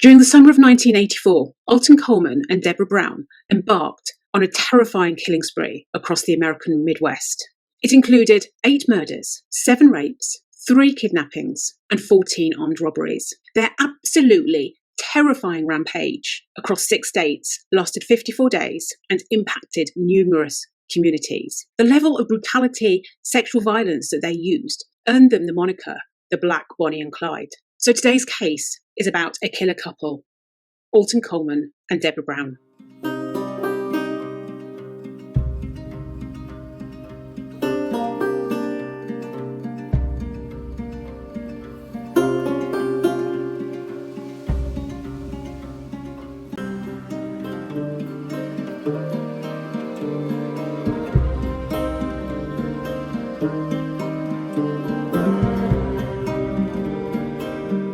During the summer of 1984, Alton Coleman and Debra Brown embarked on a terrifying killing spree across the American Midwest. It included 8 murders, 7 rapes, 3 kidnappings, and 14 armed robberies. Their absolutely terrifying rampage across 6 states lasted 54 days and impacted numerous communities. The level of brutality, sexual violence that they used earned them the moniker the Black Bonnie and Clyde. So today's case is about a killer couple, Alton Coleman and Debra Brown.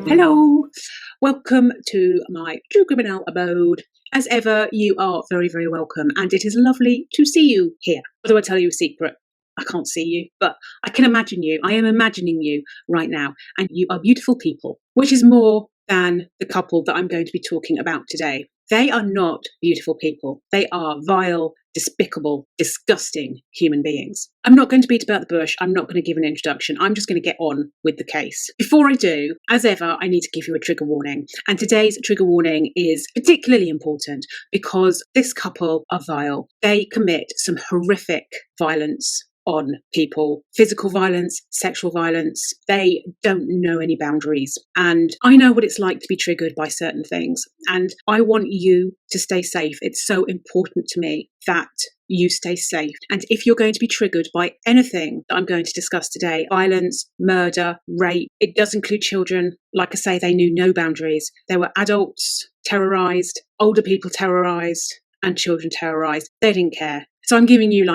Hello, welcome to my true criminal abode. As ever, you are very, very welcome, and it is lovely to see you here. Although I tell you a secret, I can't see you, but I can imagine you. I am imagining you right now, and you are beautiful people, which is more than the couple that I'm going to be talking about today. They are not beautiful people. They are vile, despicable, disgusting human beings. I'm not going to beat about the bush. I'm not going to give an introduction. I'm just going to get on with the case. Before I do, as ever, I need to give you a trigger warning. And today's trigger warning is particularly important because this couple are vile. They commit some horrific violence on people, physical violence, sexual violence. They don't know any boundaries. And I know what it's like to be triggered by certain things. And I want you to stay safe. It's so important to me that you stay safe. And if you're going to be triggered by anything that I'm going to discuss today, violence, murder, rape, it does include children. Like I say, they knew no boundaries. There were adults terrorized, older people terrorized, and children terrorized. They didn't care. So I'm giving you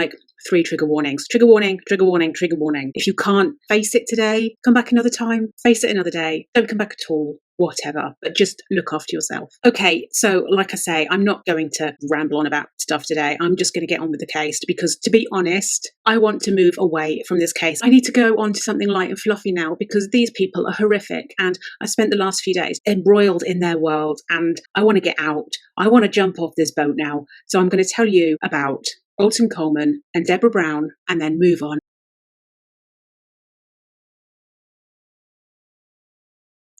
3 trigger warnings. Trigger warning, trigger warning, trigger warning. If you can't face it today, come back another time. Face it another day. Don't come back at all. Whatever. But just look after yourself. Okay, so like I say, I'm not going to ramble on about stuff today. I'm just going to get on with the case because, to be honest, I want to move away from this case. I need to go on to something light and fluffy now because these people are horrific and I spent the last few days embroiled in their world and I want to get out. I want to jump off this boat now. So I'm going to tell you about Alton Coleman and Debra Brown and then move on.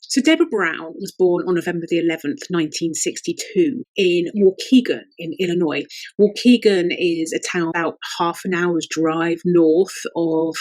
So Debra Brown was born on November the 11th, 1962 in Waukegan in Illinois. Waukegan is a town about half an hour's drive north of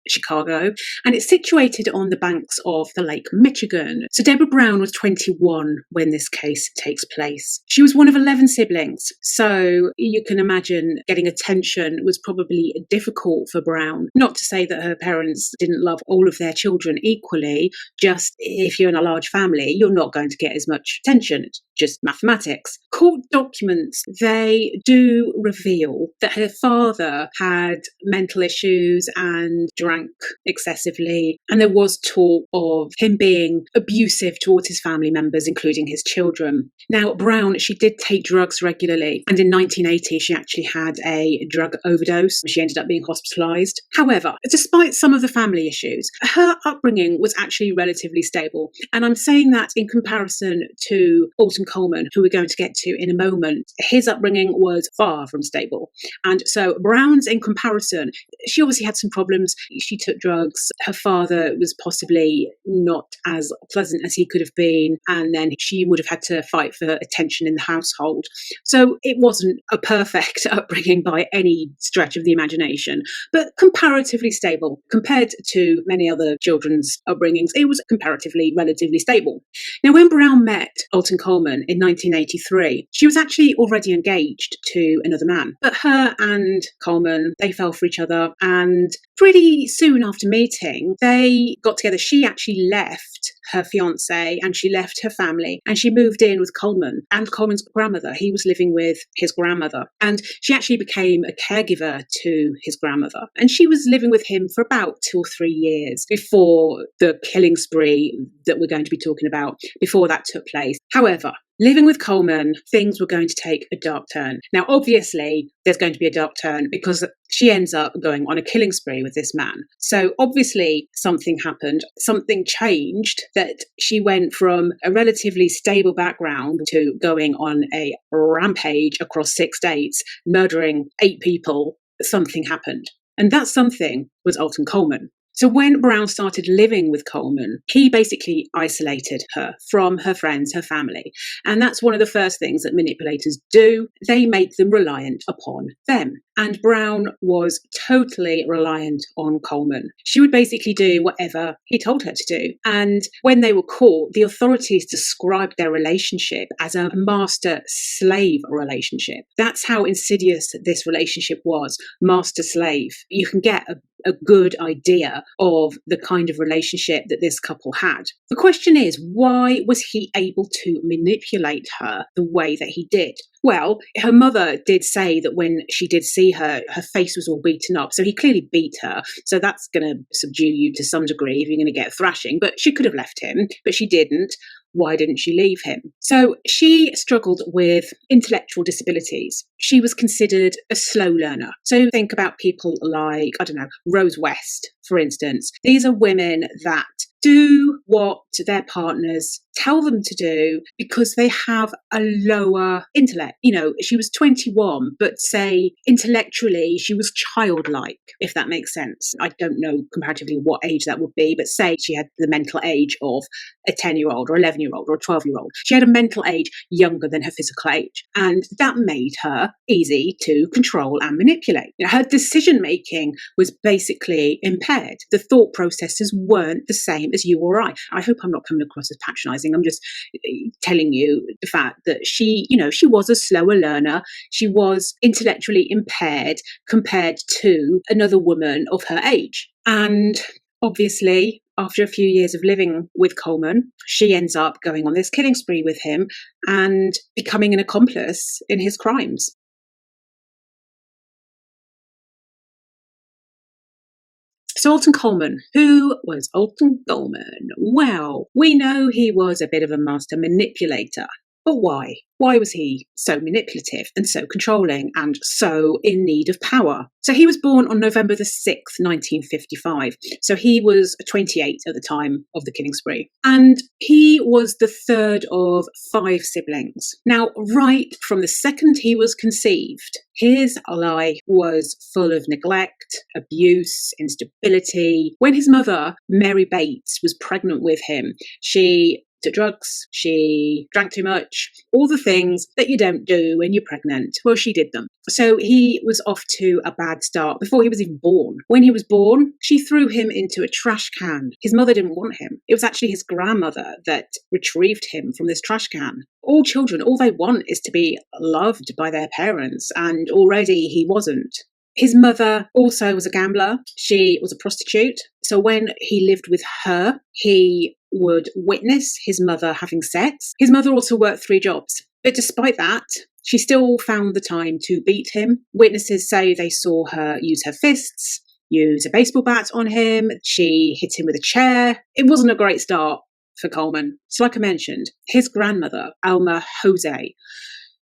Chicago, and it's situated on the banks of the Lake Michigan. So Debra Brown was 21 when this case takes place. She was one of 11 siblings, so you can imagine getting attention was probably difficult for Brown. Not to say that her parents didn't love all of their children equally, just if you're in a large family, you're not going to get as much attention. It's just mathematics. Court documents, they do reveal that her father had mental issues and drank excessively, and there was talk of him being abusive towards his family members, including his children. Now, Brown, she did take drugs regularly, and in 1980 she actually had a drug overdose. She ended up being hospitalised. However, despite some of the family issues, her upbringing was actually relatively stable, and I'm saying that in comparison to Alton Coleman, who we're going to get to in a moment. His upbringing was far from stable, and so Brown's, in comparison, she obviously had some problems. She took drugs. Her father was possibly not as pleasant as he could have been, and then she would have had to fight for attention in the household. So it wasn't a perfect upbringing by any stretch of the imagination, but comparatively stable compared to many other children's upbringings. It was comparatively, relatively stable. Now, when Brown met Alton Coleman in 1983, she was actually already engaged to another man, but her and Coleman, they fell for each other, and pretty soon after meeting, they got together. She actually left her fiance and she left her family and she moved in with Coleman and Coleman's grandmother. He was living with his grandmother, and she actually became a caregiver to his grandmother. And she was living with him for about 2 or 3 years before the killing spree that we're going to be talking about, before that took place. However, Living with Coleman, things were going to take a dark turn. Now, obviously, there's going to be a dark turn because she ends up going on a killing spree with this man. So obviously something happened, something changed, that she went from a relatively stable background to going on a rampage across 6 states, murdering 8 people. Something happened. And that something was Alton Coleman. So when Brown started living with Coleman, he basically isolated her from her friends, her family. And that's one of the first things that manipulators do. They make them reliant upon them. And Brown was totally reliant on Coleman. She would basically do whatever he told her to do. And when they were caught, the authorities described their relationship as a master-slave relationship. That's how insidious this relationship was, master-slave. You can get a good idea of the kind of relationship that this couple had. The question is, why was he able to manipulate her the way that he did? Well, her mother did say that when she did see her, her face was all beaten up. So he clearly beat her. So that's going to subdue you to some degree if you're going to get thrashing. But she could have left him, but she didn't. Why didn't she leave him? So she struggled with intellectual disabilities. She was considered a slow learner. So think about people like, I don't know, Rose West, for instance. These are women that do what their partners tell them to do because they have a lower intellect. You know, she was 21, but say intellectually she was childlike, if that makes sense. I don't know comparatively what age that would be, but say she had the mental age of a 10-year-old or 11-year-old or a 12-year-old. She had a mental age younger than her physical age. And that made her easy to control and manipulate. Her decision-making was basically impaired. The thought processes weren't the same as you or I. I hope I'm not coming across as patronizing. I'm just telling you the fact that she was a slower learner. She was intellectually impaired compared to another woman of her age. And obviously, after a few years of living with Coleman, she ends up going on this killing spree with him and becoming an accomplice in his crimes. So Alton Coleman. Who was Alton Coleman? Well, we know he was a bit of a master manipulator. But why? Why was he so manipulative and so controlling and so in need of power? So he was born on November the 6th, 1955. So he was 28 at the time of the killing spree. And he was the third of 5 siblings. Now, right from the second he was conceived, his life was full of neglect, abuse, instability. When his mother, Mary Bates, was pregnant with him, she took drugs, she drank too much, all the things that you don't do when you're pregnant. Well, she did them. So he was off to a bad start before he was even born. When he was born, she threw him into a trash can. His mother didn't want him. It was actually his grandmother that retrieved him from this trash can. All children, all they want is to be loved by their parents, and already he wasn't. His mother also was a gambler. She was a prostitute. So when he lived with her, he would witness his mother having sex. His mother also worked 3 jobs. But despite that, she still found the time to beat him. Witnesses say they saw her use her fists, use a baseball bat on him. She hit him with a chair. It wasn't a great start for Coleman. So like I mentioned, his grandmother, Alma Jose,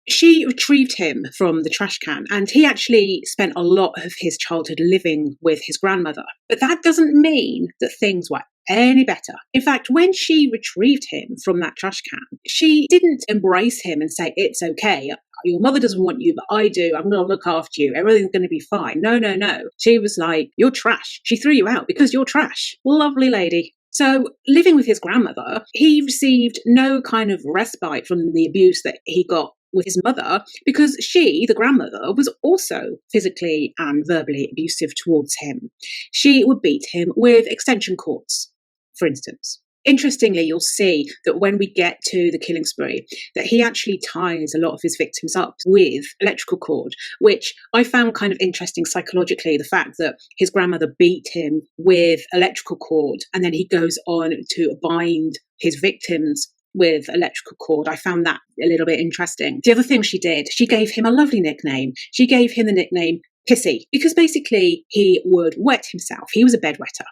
she retrieved him from the trash can, and he actually spent a lot of his childhood living with his grandmother. But that doesn't mean that things were any better. In fact, when she retrieved him from that trash can, she didn't embrace him and say, it's okay. Your mother doesn't want you, but I do. I'm going to look after you. Everything's going to be fine. No, no, no. She was like, you're trash. She threw you out because you're trash. Lovely lady. So living with his grandmother, he received no kind of respite from the abuse that he got with his mother, because she, the grandmother, was also physically and verbally abusive towards him. She would beat him with extension cords, for instance. Interestingly, you'll see that when we get to the killing spree, that he actually ties a lot of his victims up with electrical cord, which I found kind of interesting psychologically, the fact that his grandmother beat him with electrical cord and then he goes on to bind his victims with electrical cord. I found that a little bit interesting. The other thing she did, she gave him a lovely nickname. She gave him the nickname Pissy, because basically he would wet himself. He was a bedwetter.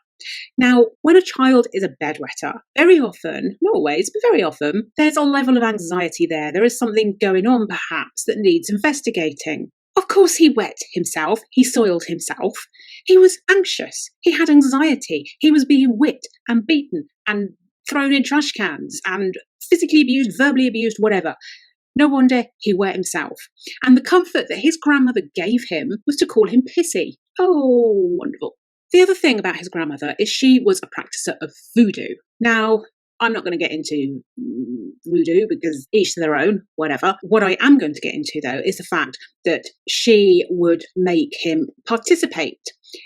Now, when a child is a bedwetter, very often, not always, but very often, there's a level of anxiety there. There is something going on, perhaps, that needs investigating. Of course, he wet himself. He soiled himself. He was anxious. He had anxiety. He was being whipped and beaten and thrown in trash cans and physically abused, verbally abused, whatever. No wonder he wet himself. And the comfort that his grandmother gave him was to call him Pissy. Oh, wonderful. The other thing about his grandmother is she was a practicer of voodoo. Now, I'm not going to get into voodoo because each to their own, whatever. What I am going to get into, though, is the fact that she would make him participate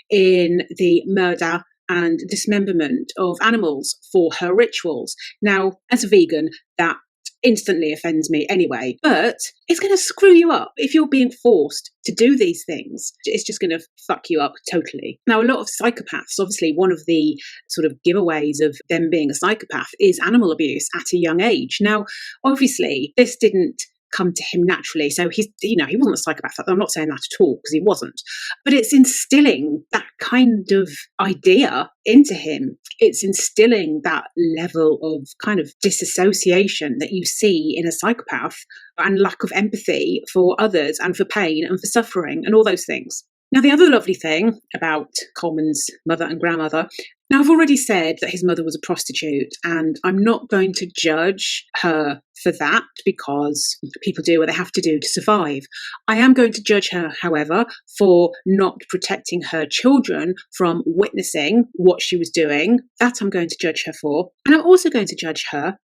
in the murder and dismemberment of animals for her rituals. Now, as a vegan, that instantly offends me anyway, but it's going to screw you up if you're being forced to do these things. It's just going to fuck you up totally. Now, a lot of psychopaths, obviously, one of the sort of giveaways of them being a psychopath is animal abuse at a young age. Now, obviously, this didn't come to him naturally. So he wasn't a psychopath. I'm not saying that at all because he wasn't. But it's instilling that kind of idea into him. It's instilling that level of kind of disassociation that you see in a psychopath and lack of empathy for others and for pain and for suffering and all those things. Now, the other lovely thing about Coleman's mother and grandmother, now I've already said that his mother was a prostitute, and I'm not going to judge her for that because people do what they have to do to survive. I am going to judge her, however, for not protecting her children from witnessing what she was doing. That I'm going to judge her for. And I'm also going to judge her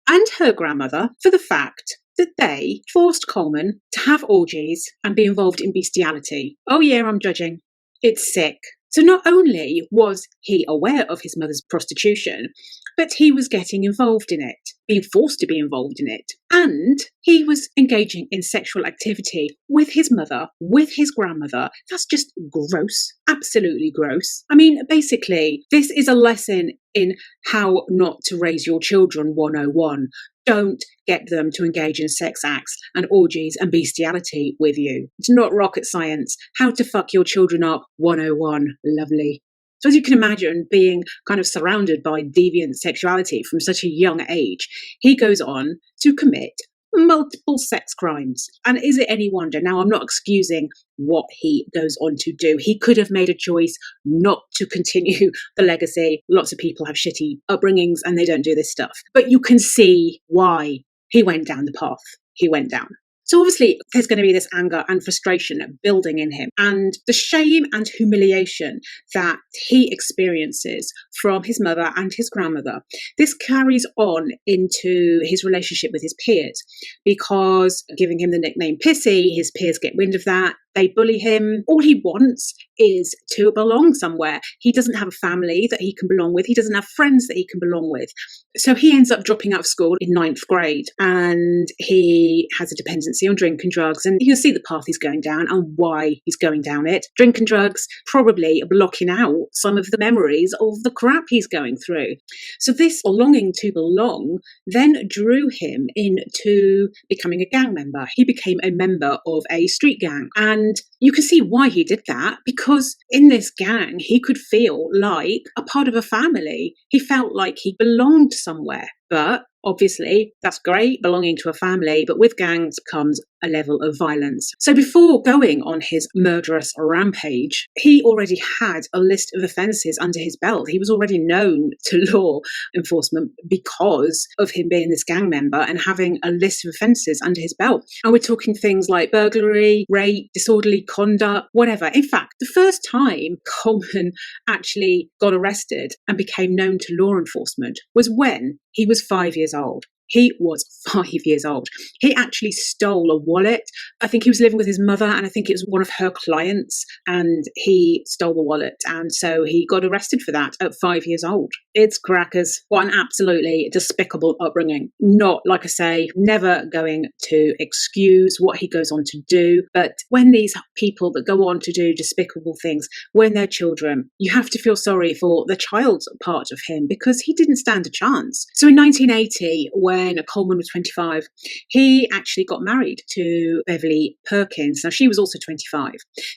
and her grandmother for the fact that they forced Coleman to have orgies and be involved in bestiality. Oh yeah, I'm judging. It's sick. So not only was he aware of his mother's prostitution, but he was getting involved in it, being forced to be involved in it. And he was engaging in sexual activity with his mother, with his grandmother. That's just gross. Absolutely gross. I mean, basically, this is a lesson in how not to raise your children 101. Don't get them to engage in sex acts and orgies and bestiality with you. It's not rocket science. How to fuck your children up 101. Lovely. So as you can imagine, being kind of surrounded by deviant sexuality from such a young age, he goes on to commit multiple sex crimes. And is it any wonder? Now, I'm not excusing what he goes on to do. He could have made a choice not to continue the legacy. Lots of people have shitty upbringings and they don't do this stuff. But you can see why he went down the path he went down. So obviously there's going to be this anger and frustration building in him, and the shame and humiliation that he experiences from his mother and his grandmother. This carries on into his relationship with his peers, because giving him the nickname Pissy, his peers get wind of that. They bully him. All he wants is to belong somewhere. He doesn't have a family that he can belong with. He doesn't have friends that he can belong with. So he ends up dropping out of school in 9th grade, and he has a dependency on drink and drugs. And you can see the path he's going down and why he's going down it. Drink and drugs probably blocking out some of the memories of the crap he's going through. So this longing to belong then drew him into becoming a gang member. He became a member of a street gang, and you can see why he did that, because in this gang, he could feel like a part of a family. He felt like he belonged somewhere. But obviously, that's great, belonging to a family, but with gangs comes a level of violence. So before going on his murderous rampage, he already had a list of offences under his belt. He was already known to law enforcement because of him being this gang member and having a list of offences under his belt. And we're talking things like burglary, rape, disorderly conduct, whatever. In fact, the first time Coleman actually got arrested and became known to law enforcement was when he was 5 years old. He was 5 years old. He actually stole a wallet. I think he was living with his mother, and I think it was one of her clients, and he stole the wallet. And so he got arrested for that at 5 years old. It's crackers. What an absolutely despicable upbringing. Not, like I say, never going to excuse what he goes on to do. But when these people that go on to do despicable things, when they're children, you have to feel sorry for the child's part of him, because he didn't stand a chance. So in 1980, when when Coleman was 25. He actually got married to Beverly Perkins. Now, she was also 25.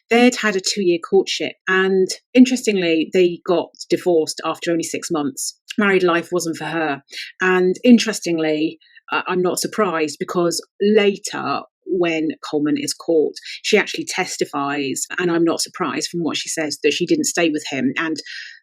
They'd had a 2-year courtship, and interestingly, they got divorced after only 6 months. Married life wasn't for her. And interestingly, I'm not surprised, because later, when Coleman is caught, she actually testifies, and I'm not surprised from what she says that she didn't stay with him. And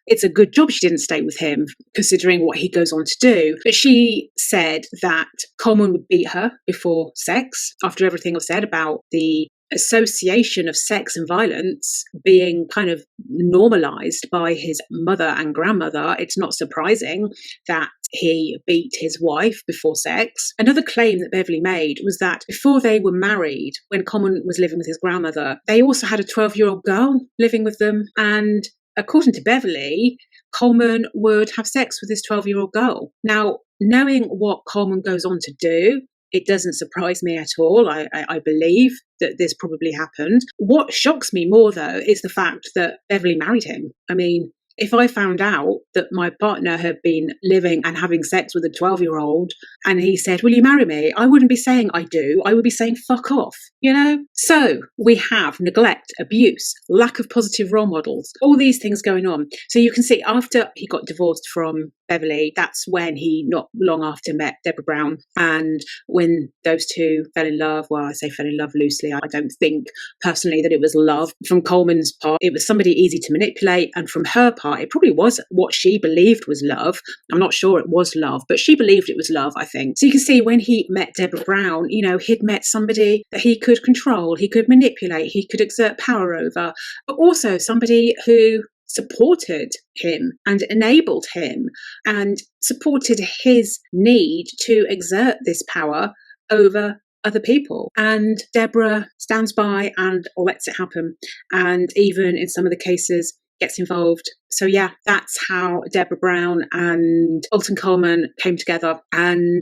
it's a good job she didn't stay with him, considering what he goes on to do. But she said that Coleman would beat her before sex, after everything I've said about the association of sex and violence being kind of normalized by his mother and grandmother. It's not surprising that he beat his wife before sex. Another claim that Beverly made was that before they were married, when Coleman was living with his grandmother, they also had a 12-year-old girl living with them. And according to Beverly, Coleman would have sex with this 12-year-old girl. Now, knowing what Coleman goes on to do, it doesn't surprise me at all. I believe that this probably happened. What shocks me more, though, is the fact that Beverly married him. I mean, if I found out that my partner had been living and having sex with a 12-year-old and he said, "Will you marry me?" I wouldn't be saying I do. I would be saying fuck off, you know? So we have neglect, abuse, lack of positive role models, all these things going on. So you can see after he got divorced from Beverly, that's when he not long after met Debra Brown. And when those two fell in love, well, I say fell in love loosely. I don't think personally that it was love. From Coleman's part, it was somebody easy to manipulate. And from her part, it probably was what she believed was love. I'm not sure it was love, but she believed it was love, I think. So you can see when he met Debra Brown, you know, he'd met somebody that he could control, he could manipulate, he could exert power over, but also somebody who supported him and enabled him and supported his need to exert this power over other people. And Debra stands by and lets it happen. And even in some of the cases, gets involved. So yeah, that's how Debra Brown and Alton Coleman came together. And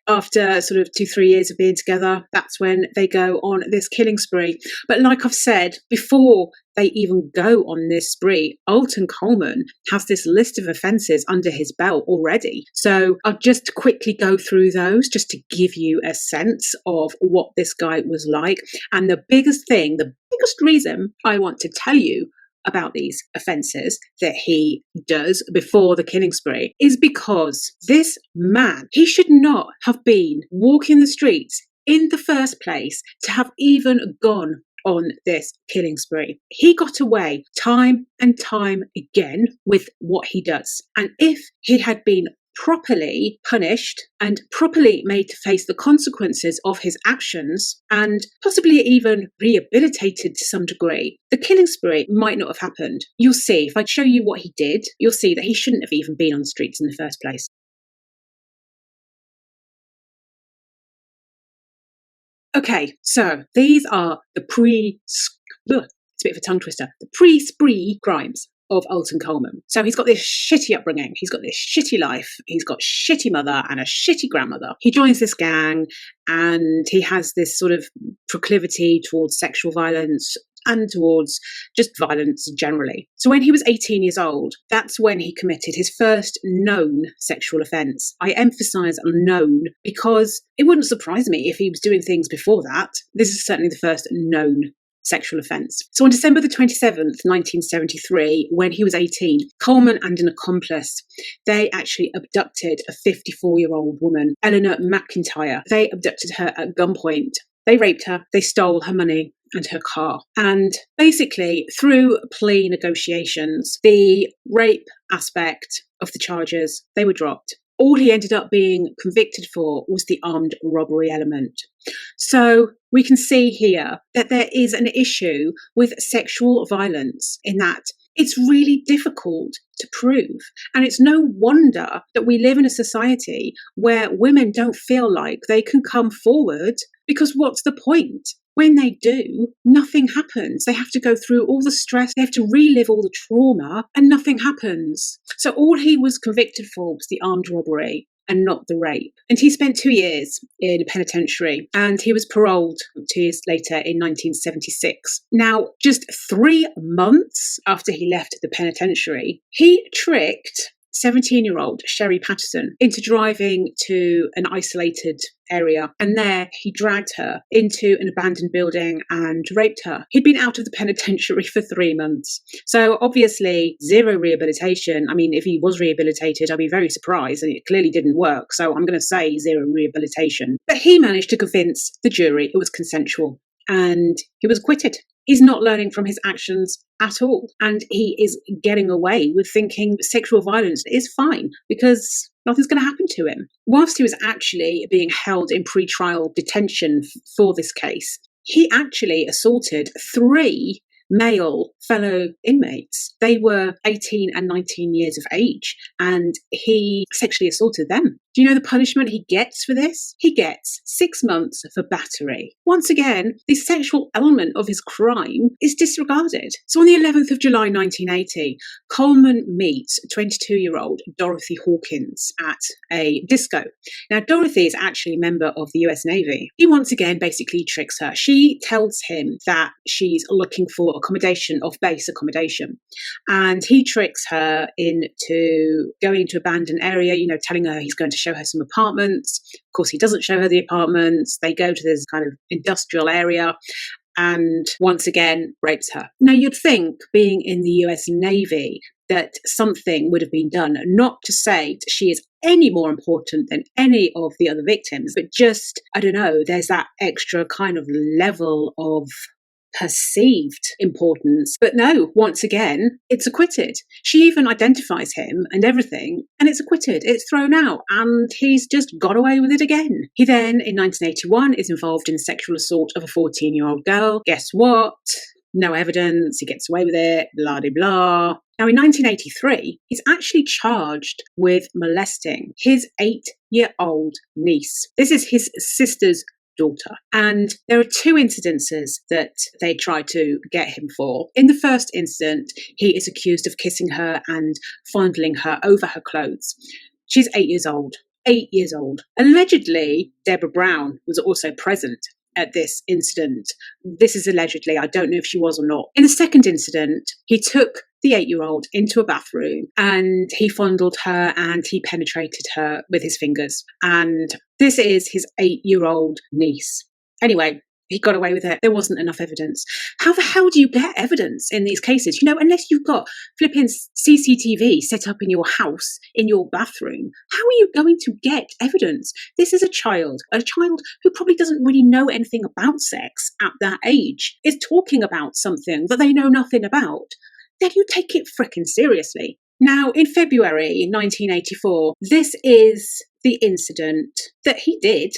after sort of 2-3 years of being together, that's when they go on this killing spree. But like I've said, before they even go on this spree, Alton Coleman has this list of offences under his belt already. So I'll just quickly go through those just to give you a sense of what this guy was like. And the biggest reason I want to tell you about these offences that he does before the killing spree is because this man, he should not have been walking the streets in the first place to have even gone on this killing spree. He got away time and time again with what he does. And if he had been properly punished and properly made to face the consequences of his actions and possibly even rehabilitated to some degree, the killing spree might not have happened. You'll see, if I show you what he did, you'll see that he shouldn't have even been on the streets in the first place. Okay, so these are the it's a bit of a tongue twister, the pre-spree crimes of Alton Coleman. So he's got this shitty upbringing, he's got this shitty life, he's got shitty mother and a shitty grandmother. He joins this gang and he has this sort of proclivity towards sexual violence and towards just violence generally. So when he was 18 years old, that's when he committed his first known sexual offence. I emphasise known because it wouldn't surprise me if he was doing things before that. This is certainly the first known sexual offence. So on December the 27th, 1973, when he was 18, Coleman and an accomplice, they actually abducted a 54-year-old woman, Eleanor McIntyre. They abducted her at gunpoint. They raped her, they stole her money and her car. And basically, through plea negotiations, the rape aspect of the charges, they were dropped. All he ended up being convicted for was the armed robbery element. So we can see here that there is an issue with sexual violence in that it's really difficult to prove. And it's no wonder that we live in a society where women don't feel like they can come forward, because what's the point? When they do, nothing happens. They have to go through all the stress, they have to relive all the trauma, and nothing happens. So all he was convicted for was the armed robbery and not the rape. And he spent 2 years in a penitentiary, and he was paroled 2 years later in 1976. Now, just 3 months after he left the penitentiary, he tricked 17-year-old Sherry Patterson into driving to an isolated area, and there he dragged her into an abandoned building and raped her. He'd been out of the penitentiary for 3 months, so obviously zero rehabilitation. I mean, if he was rehabilitated, I'd be very surprised, and it clearly didn't work, so I'm going to say zero rehabilitation. But he managed to convince the jury it was consensual, and he was acquitted. He's not learning from his actions at all. And he is getting away with thinking sexual violence is fine because nothing's going to happen to him. Whilst he was actually being held in pre-trial detention for this case, he actually assaulted 3 male fellow inmates. They were 18 and 19 years of age, and he sexually assaulted them. Do you know the punishment he gets for this? He gets 6 months for battery. Once again, the sexual element of his crime is disregarded. So on the 11th of July 1980, Coleman meets 22-year-old Dorothy Hawkins at a disco. Now, Dorothy is actually a member of the US Navy. He once again basically tricks her. She tells him that she's looking for accommodation, off-base accommodation. And he tricks her into going to abandoned area, telling her he's going to show her some apartments. Of course, he doesn't show her the apartments. They go to this kind of industrial area and once again rapes her. Now, you'd think, being in the US Navy, that something would have been done, not to say that she is any more important than any of the other victims, but just, I don't know, there's that extra kind of level of perceived importance. But no, once again, it's acquitted. She even identifies him and everything, and it's acquitted. It's thrown out, and he's just got away with it again. He then, in 1981, is involved in the sexual assault of a 14-year-old girl. Guess what? No evidence. He gets away with it. Blah, blah, blah. Now, in 1983, he's actually charged with molesting his 8-year-old niece. This is his sister's daughter. And there are 2 incidences that they try to get him for. In the first incident, he is accused of kissing her and fondling her over her clothes. She's 8 years old. 8 years old. Allegedly, Debra Brown was also present at this incident. This is allegedly. I don't know if she was or not. In the second incident, he took the 8-year-old into a bathroom and he fondled her and he penetrated her with his fingers. And this is his 8-year-old niece. Anyway, he got away with it. There wasn't enough evidence. How the hell do you get evidence in these cases? Unless you've got flipping CCTV set up in your house, in your bathroom, how are you going to get evidence? This is a child who probably doesn't really know anything about sex at that age, is talking about something that they know nothing about. Then you take it frickin' seriously. Now, in February 1984, this is the incident that he did,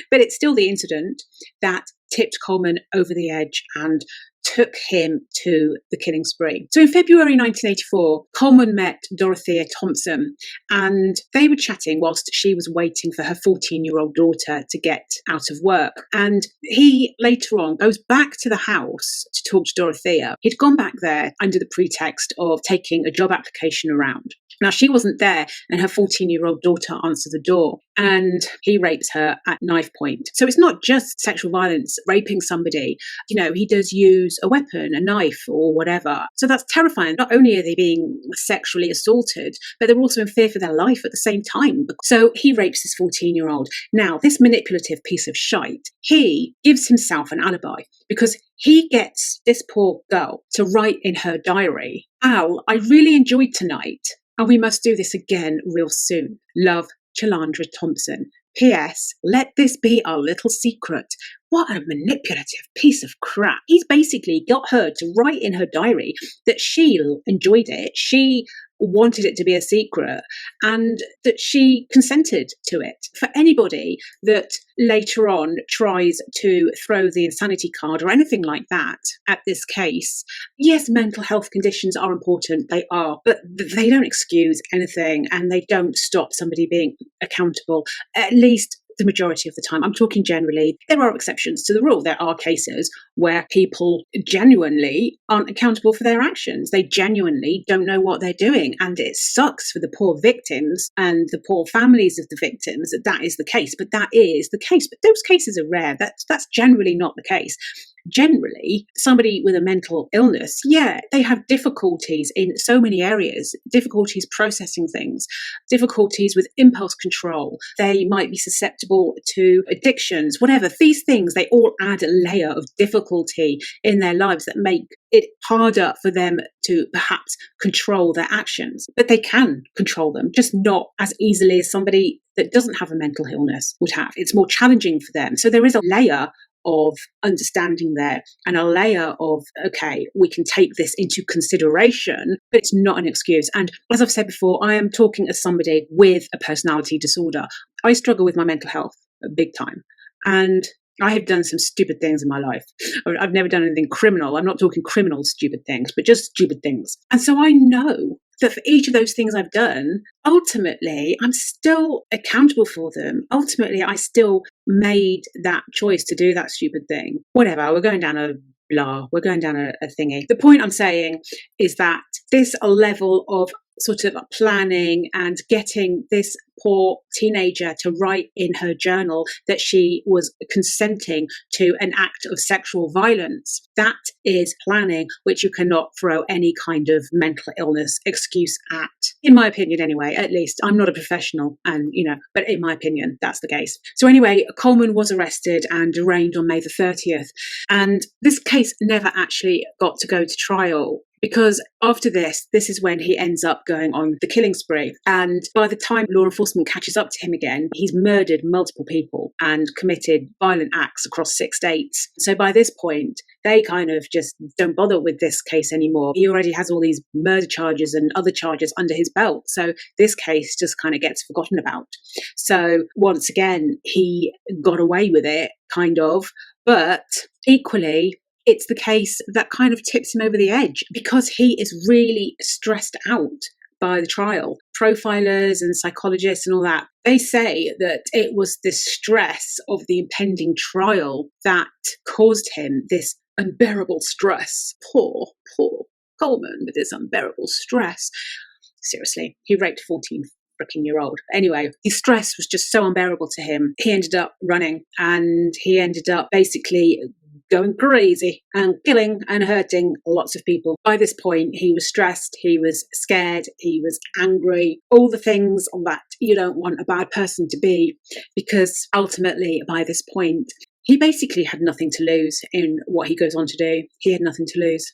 but it's still the incident that tipped Coleman over the edge and took him to the killing spree. So in February 1984, Coleman met Dorothea Thompson, and they were chatting whilst she was waiting for her 14-year-old daughter to get out of work. And he later on goes back to the house to talk to Dorothea. He'd gone back there under the pretext of taking a job application around. Now, she wasn't there, and her 14-year-old daughter answered the door, and he rapes her at knife point. So it's not just sexual violence, raping somebody. He does use a weapon, a knife or whatever. So that's terrifying. Not only are they being sexually assaulted, but they're also in fear for their life at the same time. So he rapes this 14-year-old. Now, this manipulative piece of shite, he gives himself an alibi because he gets this poor girl to write in her diary, "Al, I really enjoyed tonight, and we must do this again real soon. Love, Chalandra Thompson. P.S. Let this be our little secret." What a manipulative piece of crap. He's basically got her to write in her diary that she enjoyed it, she wanted it to be a secret, and that she consented to it. For anybody that later on tries to throw the insanity card or anything like that at this case, yes, mental health conditions are important, they are, but they don't excuse anything and they don't stop somebody being accountable, at least the majority of the time. I'm talking generally. There are exceptions to the rule. There are cases where people genuinely aren't accountable for their actions. They genuinely don't know what they're doing. And it sucks for the poor victims and the poor families of the victims that is the case. But that is the case. But those cases are rare. That's generally not the case. generally, somebody with a mental illness, yeah, they have difficulties in so many areas, difficulties processing things, difficulties with impulse control. They might be susceptible to addictions, whatever. These things, they all add a layer of difficulty in their lives that make it harder for them to perhaps control their actions. But they can control them, just not as easily as somebody that doesn't have a mental illness would have. It's more challenging for them. So there is a layer of understanding there and a layer of, okay, we can take this into consideration, but it's not an excuse. And as I've said before, I am talking as somebody with a personality disorder. I struggle with my mental health big time. And I have done some stupid things in my life. I've never done anything criminal. I'm not talking criminal stupid things, but just stupid things. And so I know that for each of those things I've done, ultimately, I'm still accountable for them. Ultimately, I still made that choice to do that stupid thing. Whatever, we're going down a thingy. The point I'm saying is that this level of sort of planning and getting this poor teenager to write in her journal that she was consenting to an act of sexual violence. That is planning, which you cannot throw any kind of mental illness excuse at. In my opinion, anyway, at least. I'm not a professional, and but in my opinion, that's the case. So anyway, Coleman was arrested and arraigned on May the 30th. And this case never actually got to go to trial, because after this is when he ends up going on the killing spree. And by the time law enforcement catches up to him again, he's murdered multiple people and committed violent acts across 6 states. So by this point, they kind of just don't bother with this case anymore. He already has all these murder charges and other charges under his belt. So this case just kind of gets forgotten about. So once again, he got away with it, kind of. But equally, it's the case that kind of tips him over the edge, because he is really stressed out by the trial. Profilers and psychologists and all that, they say that it was the stress of the impending trial that caused him this unbearable stress. Poor Coleman with this unbearable stress. Seriously, he raped 14 freaking year old. Anyway, his stress was just so unbearable to him. He ended up running, and he ended up basically going crazy and killing and hurting lots of people. By this point, he was stressed, he was scared, he was angry, all the things that you don't want a bad person to be, because ultimately, by this point, he basically had nothing to lose in what he goes on to do. He had nothing to lose.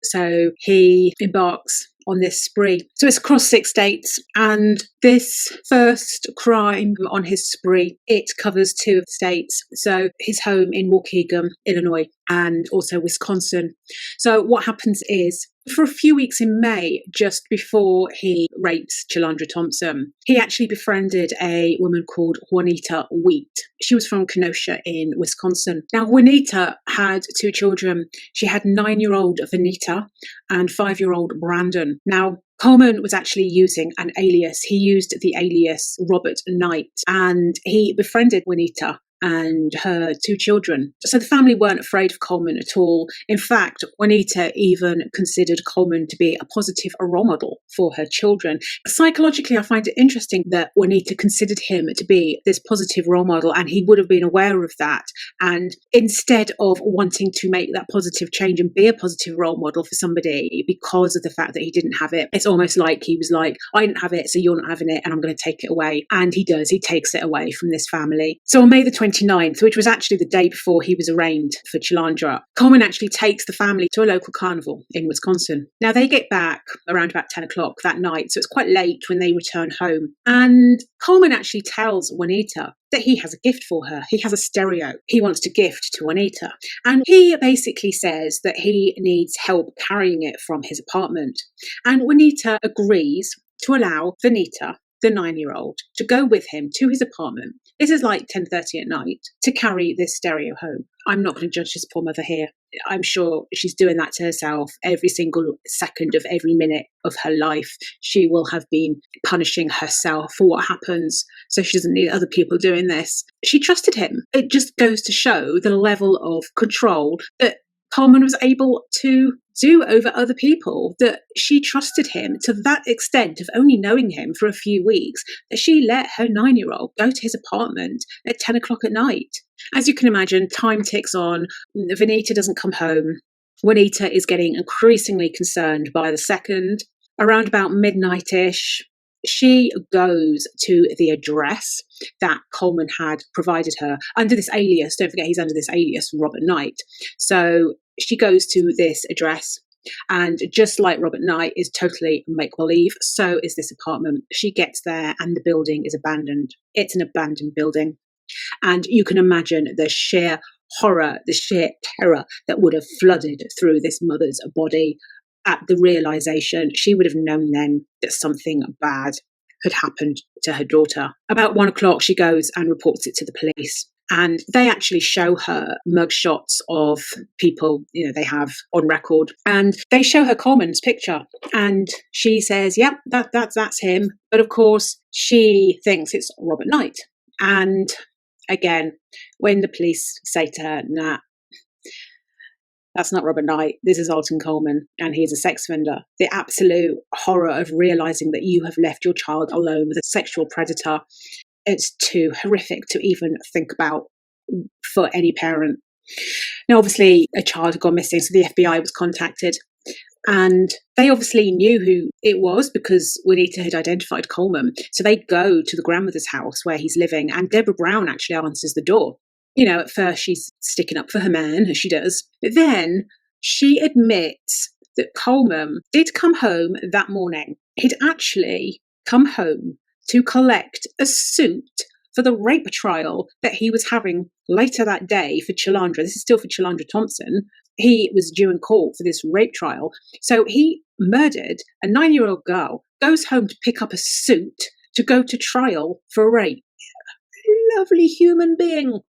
So he embarks on this spree. So it's across 6 states, and this first crime on his spree, it covers 2 of the states. So his home in Waukegan, Illinois, and also Wisconsin. So what happens is, for a few weeks in May, just before he rapes Chalandra Thompson, he actually befriended a woman called Juanita Wheat. She was from Kenosha in Wisconsin. Now, Juanita had 2 children. She had 9-year-old Vanita and 5-year-old Brandon. Now, Coleman was actually using an alias. He used the alias Robert Knight, and he befriended Juanita and her 2 children. So the family weren't afraid of Coleman at all. In fact, Juanita even considered Coleman to be a positive role model for her children. Psychologically, I find it interesting that Juanita considered him to be this positive role model, and he would have been aware of that. And instead of wanting to make that positive change and be a positive role model for somebody because of the fact that he didn't have it, it's almost like he was like, I didn't have it, so you're not having it, and I'm going to take it away. And he does. He takes it away from this family. So on May the 29th, which was actually the day before he was arraigned for Chalandra, Coleman actually takes the family to a local carnival in Wisconsin. Now, they get back around about 10 o'clock that night, so it's quite late when they return home. And Coleman actually tells Juanita that he has a gift for her. He has a stereo he wants to gift to Juanita. And he basically says that he needs help carrying it from his apartment. And Juanita agrees to allow Vanita, the 9-year-old, to go with him to his apartment. This is like 10:30 at night, to carry this stereo home. I'm not going to judge this poor mother here. I'm sure she's doing that to herself every single second of every minute of her life. She will have been punishing herself for what happens, so she doesn't need other people doing this. She trusted him. It just goes to show the level of control that Coleman was able to do over other people, that she trusted him to that extent of only knowing him for a few weeks, that she let her 9-year-old go to his apartment at 10 o'clock at night. As you can imagine, time ticks on. Venita doesn't come home. Juanita is getting increasingly concerned by the second. Around about midnight-ish, she goes to the address that Coleman had provided her under this alias. Don't forget, he's under this alias, Robert Knight. So she goes to this address, and just like Robert Knight is totally make-believe, so is this apartment. She gets there and the building is abandoned. It's an abandoned building. And you can imagine the sheer horror, the sheer terror that would have flooded through this mother's body at the realization. She would have known then that something bad had happened to her daughter. About 1 o'clock, she goes and reports it to the police. And they actually show her mugshots of people, they have on record. And they show her Coleman's picture. And she says, yep, that's him. But of course, she thinks it's Robert Knight. And again, when the police say to her, nah, that's not Robert Knight, this is Alton Coleman, and he's a sex offender. The absolute horror of realizing that you have left your child alone with a sexual predator, it's too horrific to even think about for any parent. Now, obviously, a child had gone missing, so the FBI was contacted. And they obviously knew who it was because Juanita had identified Coleman. So they go to the grandmother's house where he's living, and Debra Brown actually answers the door. At first she's sticking up for her man, as she does. But then she admits that Coleman did come home that morning. He'd actually come home to collect a suit for the rape trial that he was having later that day for Chalandra. This is still for Chalandra Thompson. He was due in court for this rape trial. So he murdered a 9-year-old girl, goes home to pick up a suit to go to trial for rape. Lovely human being.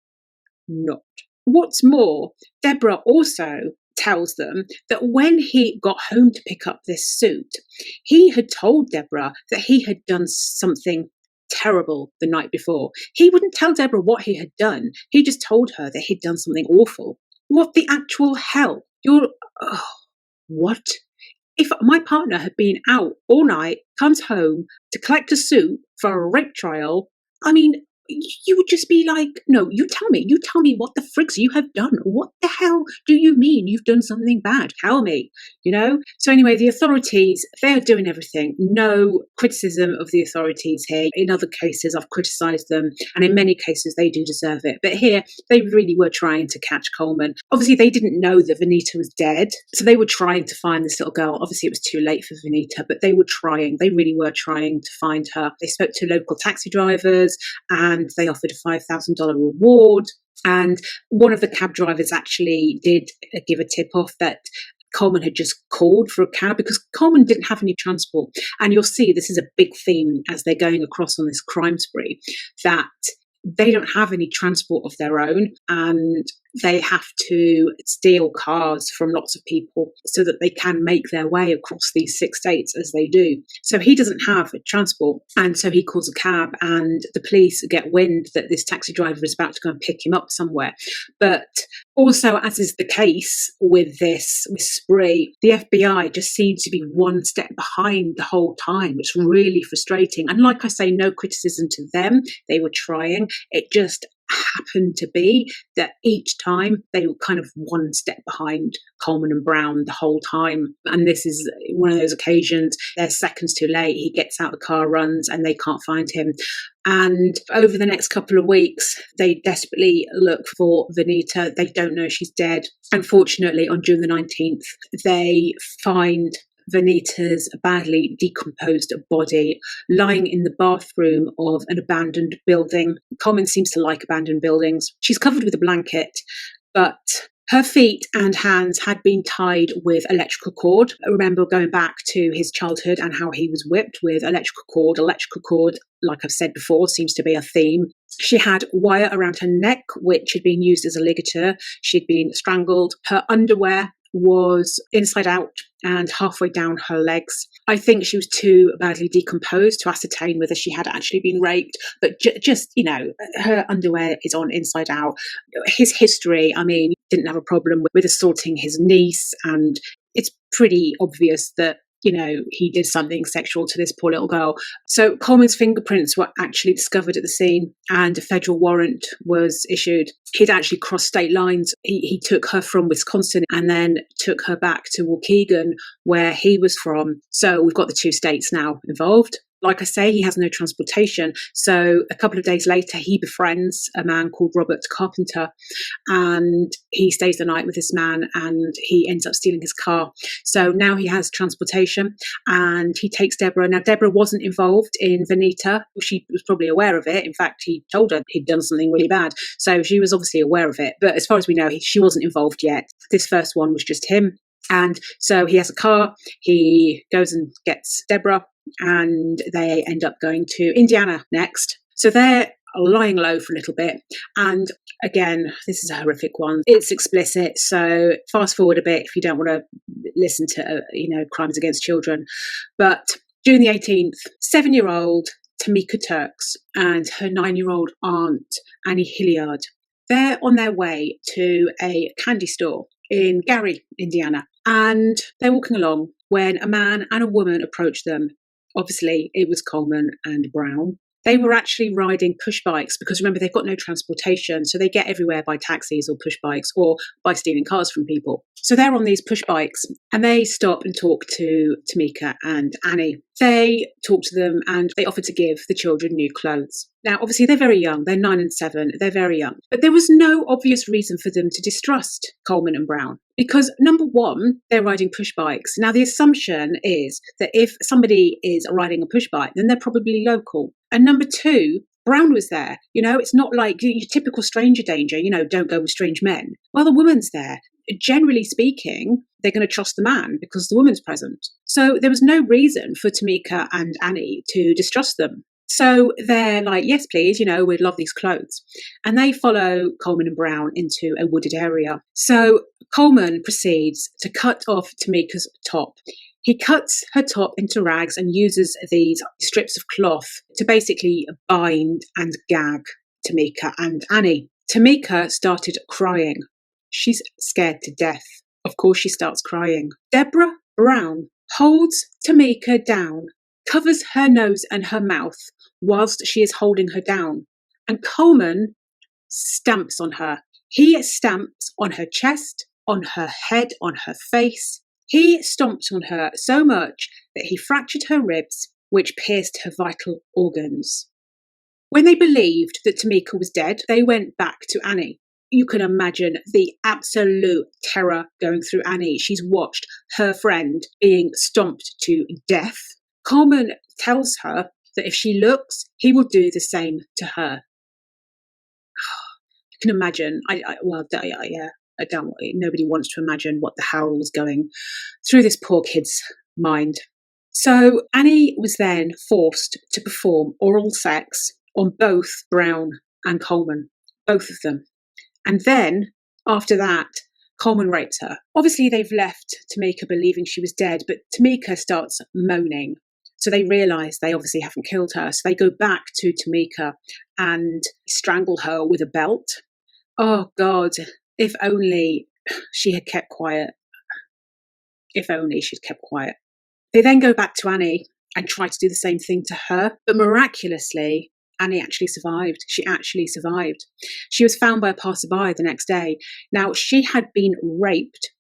Not. What's more, Debra also tells them that when he got home to pick up this suit, he had told Debra that he had done something terrible the night before. He wouldn't tell Debra what he had done. He just told her that he'd done something awful. What the actual hell? What? If my partner had been out all night, comes home to collect a suit for a rape trial, you would just be like, no, you tell me what the frigs you have done. What the hell do you mean you've done something bad? Tell me, So anyway, the authorities, they're doing everything. No criticism of the authorities here. In other cases, I've criticised them, and in many cases, they do deserve it. But here, they really were trying to catch Coleman. Obviously, they didn't know that Venita was dead, so they were trying to find this little girl. Obviously, it was too late for Venita, but they were trying. They really were trying to find her. They spoke to local taxi drivers, and they offered a $5,000 reward. And one of the cab drivers actually did give a tip off that Coleman had just called for a cab because Coleman didn't have any transport. And you'll see this is a big theme as they're going across on this crime spree, that they don't have any transport of their own, and they have to steal cars from lots of people so that they can make their way across these 6 states as they do. So he doesn't have transport, and so he calls a cab, and the police get wind that this taxi driver is about to go and pick him up somewhere. But also, as is the case with this spree, the FBI just seems to be one step behind the whole time. It's really frustrating. And like I say, no criticism to them. They were trying. It just happened to be that each time they were kind of one step behind Coleman and Brown the whole time. And this is one of those occasions, they're seconds too late. He gets out the car, runs, and they can't find him. And over the next couple of weeks, they desperately look for Venita. They don't know she's dead. Unfortunately, on June the 19th, they find Venita's badly decomposed body lying in the bathroom of an abandoned building. Coleman seems to like abandoned buildings. She's covered with a blanket, but her feet and hands had been tied with electrical cord. I remember going back to his childhood and how he was whipped with electrical cord. Electrical cord, like I've said before, seems to be a theme. She had wire around her neck, which had been used as a ligature. She'd been strangled. Her underwear was inside out and halfway down her legs. I think she was too badly decomposed to ascertain whether she had actually been raped, but just, her underwear is on inside out. His history, didn't have a problem with assaulting his niece, and it's pretty obvious that, he did something sexual to this poor little girl. So Coleman's fingerprints were actually discovered at the scene and a federal warrant was issued. He'd actually crossed state lines. He took her from Wisconsin and then took her back to Waukegan, where he was from. So we've got the two states now involved. Like I say, he has no transportation. So a couple of days later, he befriends a man called Robert Carpenter, and he stays the night with this man, and he ends up stealing his car. So now he has transportation, and he takes Debra. Now, Debra wasn't involved in Veneta. She was probably aware of it. In fact, he told her he'd done something really bad. So she was obviously aware of it. But as far as we know, she wasn't involved yet. This first one was just him. And so he has a car. He goes and gets Debra, and they end up going to Indiana next. So they're lying low for a little bit. And again, this is a horrific one. It's explicit. So fast forward a bit if you don't want to listen to, crimes against children. But June the 18th, 7-year-old Tamika Turks and her 9-year-old aunt, Annie Hilliard, they're on their way to a candy store in Gary, Indiana. And they're walking along when a man and a woman approach them. Obviously, it was Coleman and Brown. They were actually riding push bikes because, remember, they've got no transportation. So they get everywhere by taxis or push bikes or by stealing cars from people. So they're on these push bikes and they stop and talk to Tamika and Annie. They talk to them and they offer to give the children new clothes. Now, obviously, they're very young. They're 9 and 7. They're very young. But there was no obvious reason for them to distrust Coleman and Brown. Because number one, they're riding push bikes. Now, the assumption is that if somebody is riding a push bike, then they're probably local. And number two, Brown was there. It's not like your typical stranger danger, don't go with strange men. Well, the woman's there. Generally speaking, they're going to trust the man because the woman's present. So there was no reason for Tamika and Annie to distrust them. So they're like, yes, please, we'd love these clothes. And they follow Coleman and Brown into a wooded area. So Coleman proceeds to cut off Tamika's top. He cuts her top into rags and uses these strips of cloth to basically bind and gag Tamika and Annie. Tamika started crying. She's scared to death. Of course, she starts crying. Debra Brown holds Tamika down, covers her nose and her mouth whilst she is holding her down. And Coleman stamps on her. He stamps on her chest, on her head, on her face. He stomped on her so much that he fractured her ribs, which pierced her vital organs. When they believed that Tamika was dead, they went back to Annie. You can imagine the absolute terror going through Annie. She's watched her friend being stomped to death. Coleman tells her that if she looks, he will do the same to her. You can imagine. I don't. Nobody wants to imagine what the hell was going through this poor kid's mind. So Annie was then forced to perform oral sex on both Brown and Coleman, both of them. And then, after that, Coleman rapes her. Obviously, they've left Tamika believing she was dead, but Tamika starts moaning. So they realise they obviously haven't killed her. So they go back to Tamika and strangle her with a belt. Oh, God, if only she had kept quiet. If only she'd kept quiet. They then go back to Annie and try to do the same thing to her. But miraculously, Annie actually survived. She actually survived. She was found by a passerby the next day. Now, she had been raped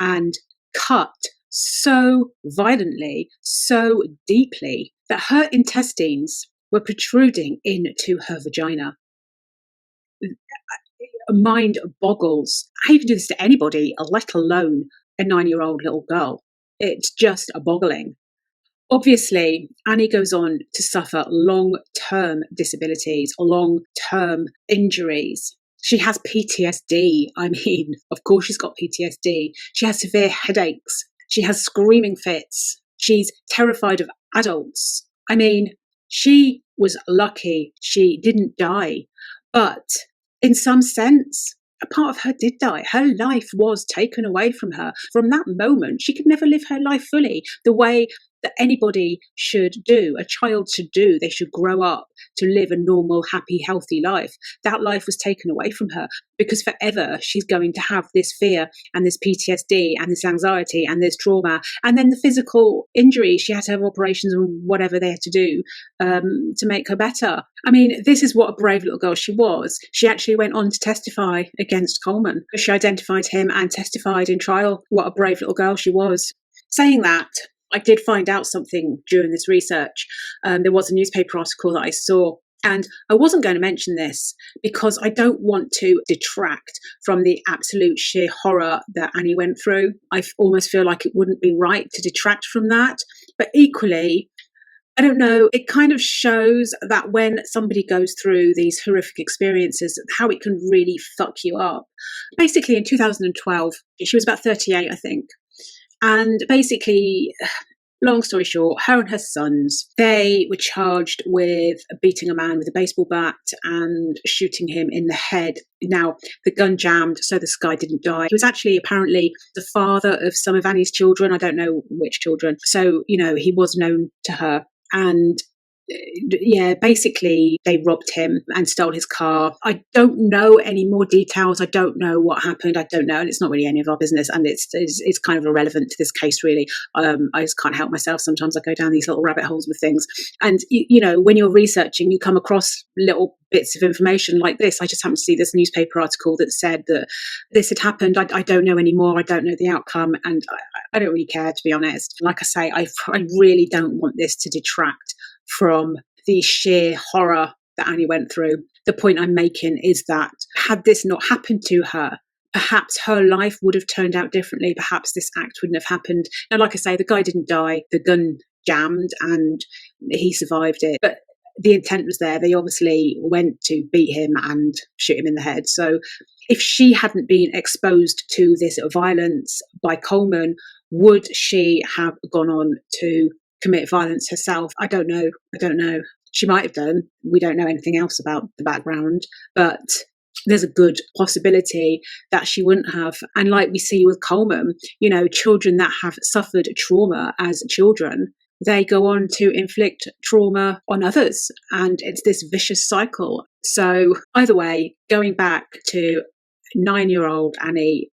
and cut so violently, so deeply, that her intestines were protruding into her vagina. Mind boggles. How you can do this to anybody, let alone a 9-year-old little girl. It's just boggling. Obviously, Annie goes on to suffer long-term disabilities, long-term injuries. She has PTSD. I mean, of course she's got PTSD. She has severe headaches. She has screaming fits. She's terrified of adults. I mean, she was lucky she didn't die. But in some sense, a part of her did die. Her life was taken away from her. From that moment, she could never live her life fully the way that anybody should do, a child should do. They should grow up to live a normal, happy, healthy life. That life was taken away from her because forever she's going to have this fear and this PTSD and this anxiety and this trauma. And then the physical injury, she had to have operations and whatever they had to do to make her better. I mean, this is what a brave little girl she was. She actually went on to testify against Coleman. She identified him and testified in trial. What a brave little girl she was. Saying that, I did find out something during this research. There was a newspaper article that I saw, and I wasn't going to mention this because I don't want to detract from the absolute sheer horror that Annie went through. I almost feel like it wouldn't be right to detract from that. But equally, I don't know, it kind of shows that when somebody goes through these horrific experiences, how it can really fuck you up. Basically, in 2012, she was about 38, I think. And basically, long story short, her and her sons, they were charged with beating a man with a baseball bat and shooting him in the head. Now, the gun jammed, so this guy didn't die. He was actually apparently the father of some of Annie's children. I don't know which children. So, he was known to her. And yeah, basically they robbed him and stole his car. I don't know any more details. I don't know what happened. I don't know. And it's not really any of our business. And it's kind of irrelevant to this case, really. I just can't help myself. Sometimes I go down these little rabbit holes with things. And, when you're researching, you come across little bits of information like this. I just happened to see this newspaper article that said that this had happened. I don't know anymore. I don't know the outcome. And I don't really care, to be honest. Like I say, I really don't want this to detract from the sheer horror that Annie went through. The point I'm making is that had this not happened to her, perhaps her life would have turned out differently. Perhaps this act wouldn't have happened. Now, like I say, the guy didn't die. The gun jammed and he survived it. But the intent was there. They obviously went to beat him and shoot him in the head. So if she hadn't been exposed to this violence by Coleman, would she have gone on to commit violence herself? I don't know. She might have done. We don't know anything else about the background, but there's a good possibility that she wouldn't have. And like we see with Coleman, children that have suffered trauma as children, they go on to inflict trauma on others. And it's this vicious cycle. So either way, going back to 9-year-old Annie,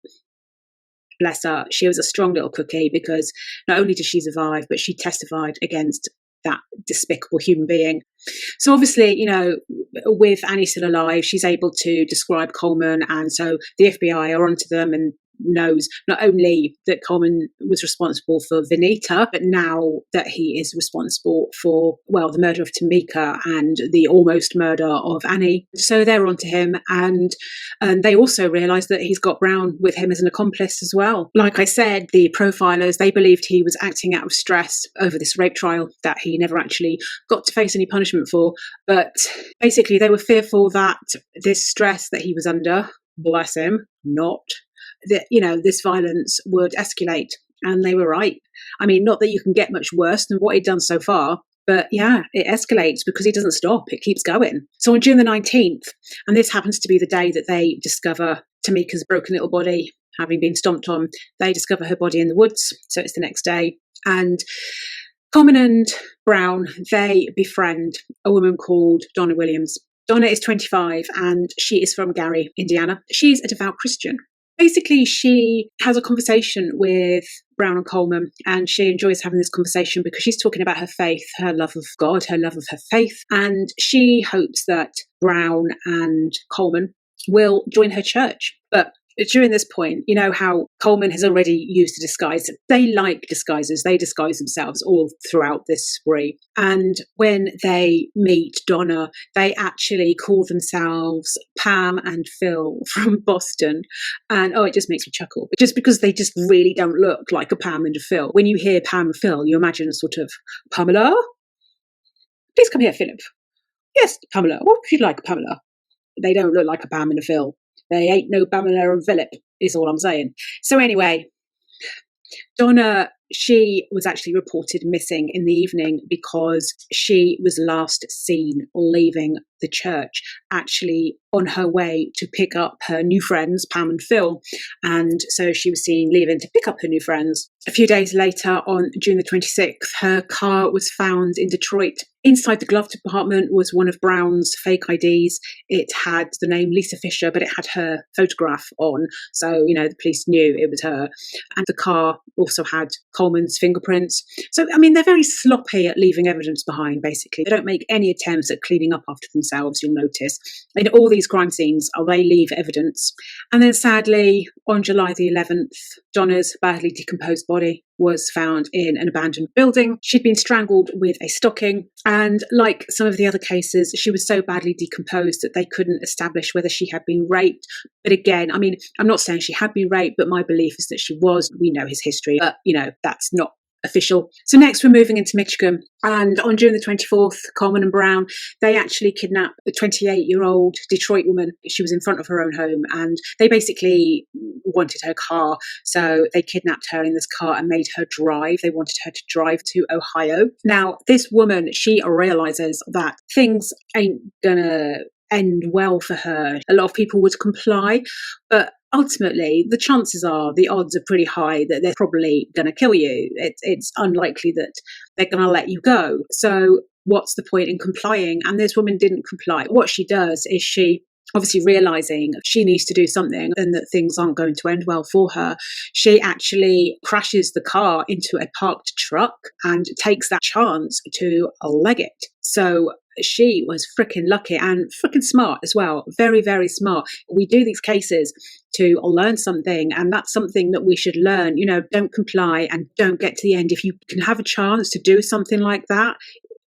bless her, she was a strong little cookie because not only did she survive, but she testified against that despicable human being. So obviously, with Annie still alive, she's able to describe Coleman. And so the FBI are onto them and knows not only that Coleman was responsible for Venita, but now that he is responsible for, the murder of Tamika and the almost murder of Annie. So they're onto him, and they also realise that he's got Brown with him as an accomplice as well. Like I said, the profilers, they believed he was acting out of stress over this rape trial that he never actually got to face any punishment for. But basically, they were fearful that this stress that he was under, bless him, that this violence would escalate, and they were right. I mean, not that you can get much worse than what he'd done so far, but yeah, it escalates because he doesn't stop. It keeps going. So on June the 19th, and this happens to be the day that they discover Tamika's broken little body having been stomped on, they discover her body in the woods. So it's the next day, and Coleman and Brown, they befriend a woman called Donna Williams. Donna is 25 and she is from Gary, Indiana. She's a devout Christian. Basically, she has a conversation with Brown and Coleman, and she enjoys having this conversation because she's talking about her faith, her love of God, her love of her faith, and she hopes that Brown and Coleman will join her church. But during this point, how Coleman has already used a disguise. They like disguises. They disguise themselves all throughout this spree. And when they meet Donna, they actually call themselves Pam and Phil from Boston. And it just makes me chuckle. Just because they just really don't look like a Pam and a Phil. When you hear Pam and Phil, you imagine a sort of, Pamela? Please come here, Philip. Yes, Pamela. What would you like, Pamela? They don't look like a Pam and a Phil. They ain't no Pamela and Philip, is all I'm saying. So anyway, Donna she was actually reported missing in the evening because she was last seen leaving the church, actually on her way to pick up her new friends, Pam and Phil. And so she was seen leaving to pick up her new friends. A few days later, on June the 26th, her car was found in Detroit. Inside the glove compartment was one of Brown's fake IDs. It had the name Lisa Fisher, but it had her photograph on. So, the police knew it was her. And the car also had Coleman's fingerprints. So, they're very sloppy at leaving evidence behind, basically. They don't make any attempts at cleaning up after themselves, you'll notice. In all these crime scenes, they leave evidence. And then sadly, on July the 11th, Donna's badly decomposed body was found in an abandoned building. She'd been strangled with a stocking, and like some of the other cases, she was so badly decomposed that they couldn't establish whether she had been raped. But again, I'm not saying she had been raped, but my belief is that she was. We know his history, but that's not official. So next we're moving into Michigan, and on June the 24th, Coleman and Brown, they actually kidnapped a 28-year-old Detroit woman. She was in front of her own home, and they basically wanted her car, so they kidnapped her in this car and made her drive. They wanted her to drive to Ohio. Now, this woman, she realizes that things ain't gonna end well for her. A lot of people would comply, but ultimately, the chances are, the odds are pretty high that they're probably going to kill you. It's unlikely that they're going to let you go. So what's the point in complying? And this woman didn't comply. What she does is she, obviously realizing she needs to do something and that things aren't going to end well for her, she actually crashes the car into a parked truck and takes that chance to leg it. So she was freaking lucky and freaking smart as well. Very, very smart. We do these cases to learn something, and that's something that we should learn. Don't comply and don't get to the end. If you can have a chance to do something like that,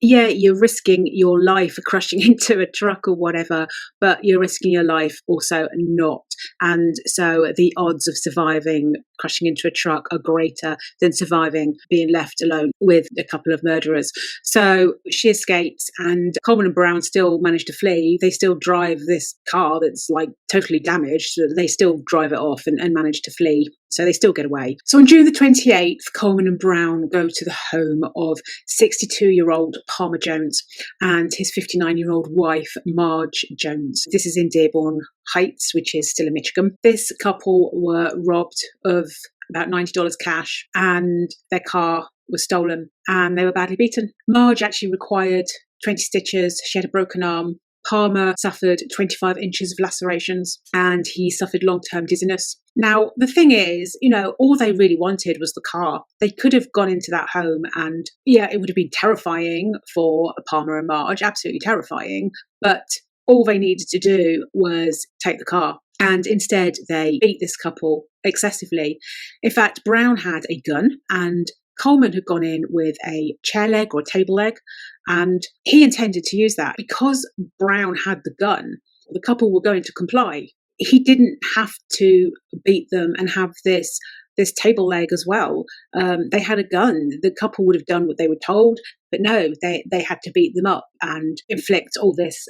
yeah, you're risking your life crashing into a truck or whatever, but you're risking your life also not. And so the odds of surviving crashing into a truck are greater than surviving being left alone with a couple of murderers. So she escapes, and Coleman and Brown still manage to flee. They still drive this car that's like totally damaged. They still drive it off and manage to flee. So they still get away. So on June the 28th, Coleman and Brown go to the home of 62-year-old Palmer Jones and his 59-year-old wife, Marge Jones. This is in Dearborn Heights, which is still in Michigan. This couple were robbed of about $90 cash, and their car was stolen, and they were badly beaten. Marge actually required 20 stitches. She had a broken arm. Palmer suffered 25 inches of lacerations, and he suffered long-term dizziness. Now, the thing is, all they really wanted was the car. They could have gone into that home and, yeah, it would have been terrifying for Palmer and Marge, absolutely terrifying, but all they needed to do was take the car. And instead, they beat this couple excessively. In fact, Brown had a gun, and Coleman had gone in with a chair leg or a table leg, and he intended to use that. Because Brown had the gun, the couple were going to comply. He didn't have to beat them and have this table leg as well. They had a gun. The couple would have done what they were told, but no, they had to beat them up and inflict all this,